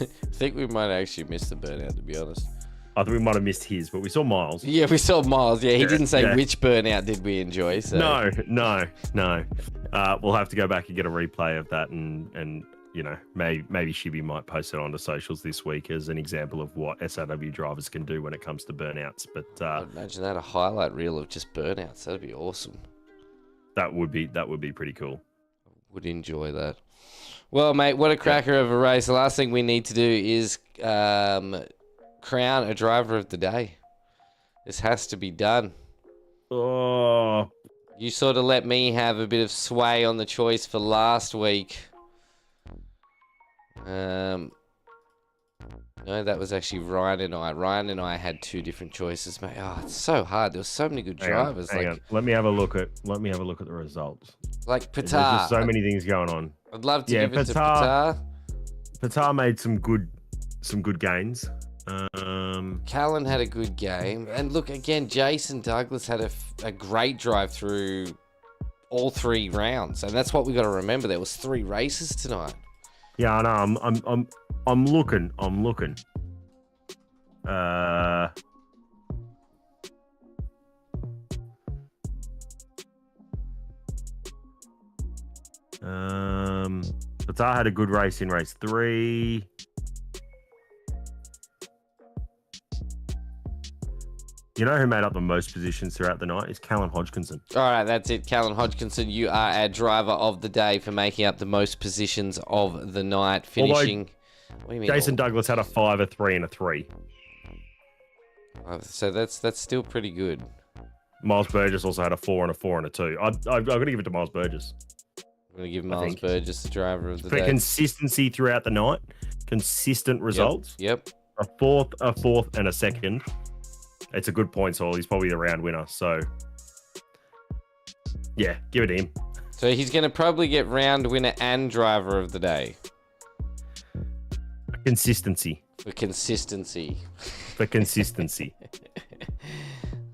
I think we might actually miss the burnout, to be honest. I think we might have missed his, but we saw Miles. Yeah, we saw Miles. Yeah, he didn't say which burnout did we enjoy. So. No. We'll have to go back and get a replay of that, and maybe ShiBBy might post it onto socials this week as an example of what SRW drivers can do when it comes to burnouts. But I'd imagine that, a highlight reel of just burnouts. That'd be awesome. That would be pretty cool. Would enjoy that. Well, mate, what a cracker of a race. The last thing we need to do is crown a driver of the day. This has to be done. Oh. You sort of let me have a bit of sway on the choice for last week. No, that was actually Ryan and I. Ryan and I had 2 different choices, mate. Oh, it's so hard. There were so many good drivers. Hang on. Let me have a look at the results. Like Patar. There's just so many things going on. I'd love to give it to Patar. Patar made some good gains. Callan had a good game. And look, again, Jason Douglas had a great drive through all 3 rounds. And that's what we got to remember. There was 3 races tonight. Yeah, I know. I'm looking. Patar had a good race in race 3. You know who made up the most positions throughout the night? It's Callan Hodgkinson. All right, that's it. Callan Hodgkinson, you are our driver of the day for making up the most positions of the night, finishing... What do you mean? Jason Douglas had a 5, a 3, and a 3. So that's still pretty good. Miles Burgess also had a 4 and a 4 and a 2. I've got to give it to Miles Burgess. I'm going to give Miles Burgess the driver of the day. For consistency throughout the night, consistent results. Yep. A fourth, and a 2nd. It's a good point haul. He's probably the round winner. So, yeah, give it to him. So he's going to probably get round winner and driver of the day. Consistency. For consistency.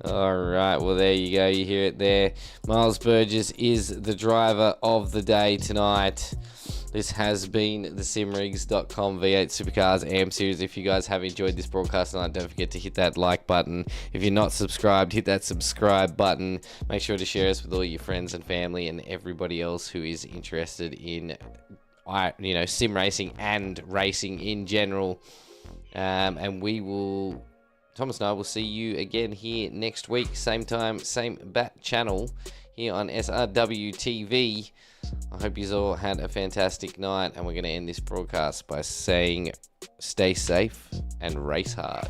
All right. Well, there you go. You hear it there. Miles Burgess is the driver of the day tonight. This has been the simrigs.com V8 Supercars AM series. If you guys have enjoyed this broadcast tonight, don't forget to hit that like button. If you're not subscribed, hit that subscribe button. Make sure to share us with all your friends and family and everybody else who is interested in, sim racing and racing in general. And we will, Thomas and I will see you again here next week. Same time, same bat channel here on SRW TV. I hope you all had a fantastic night, and we're going to end this broadcast by saying stay safe and race hard.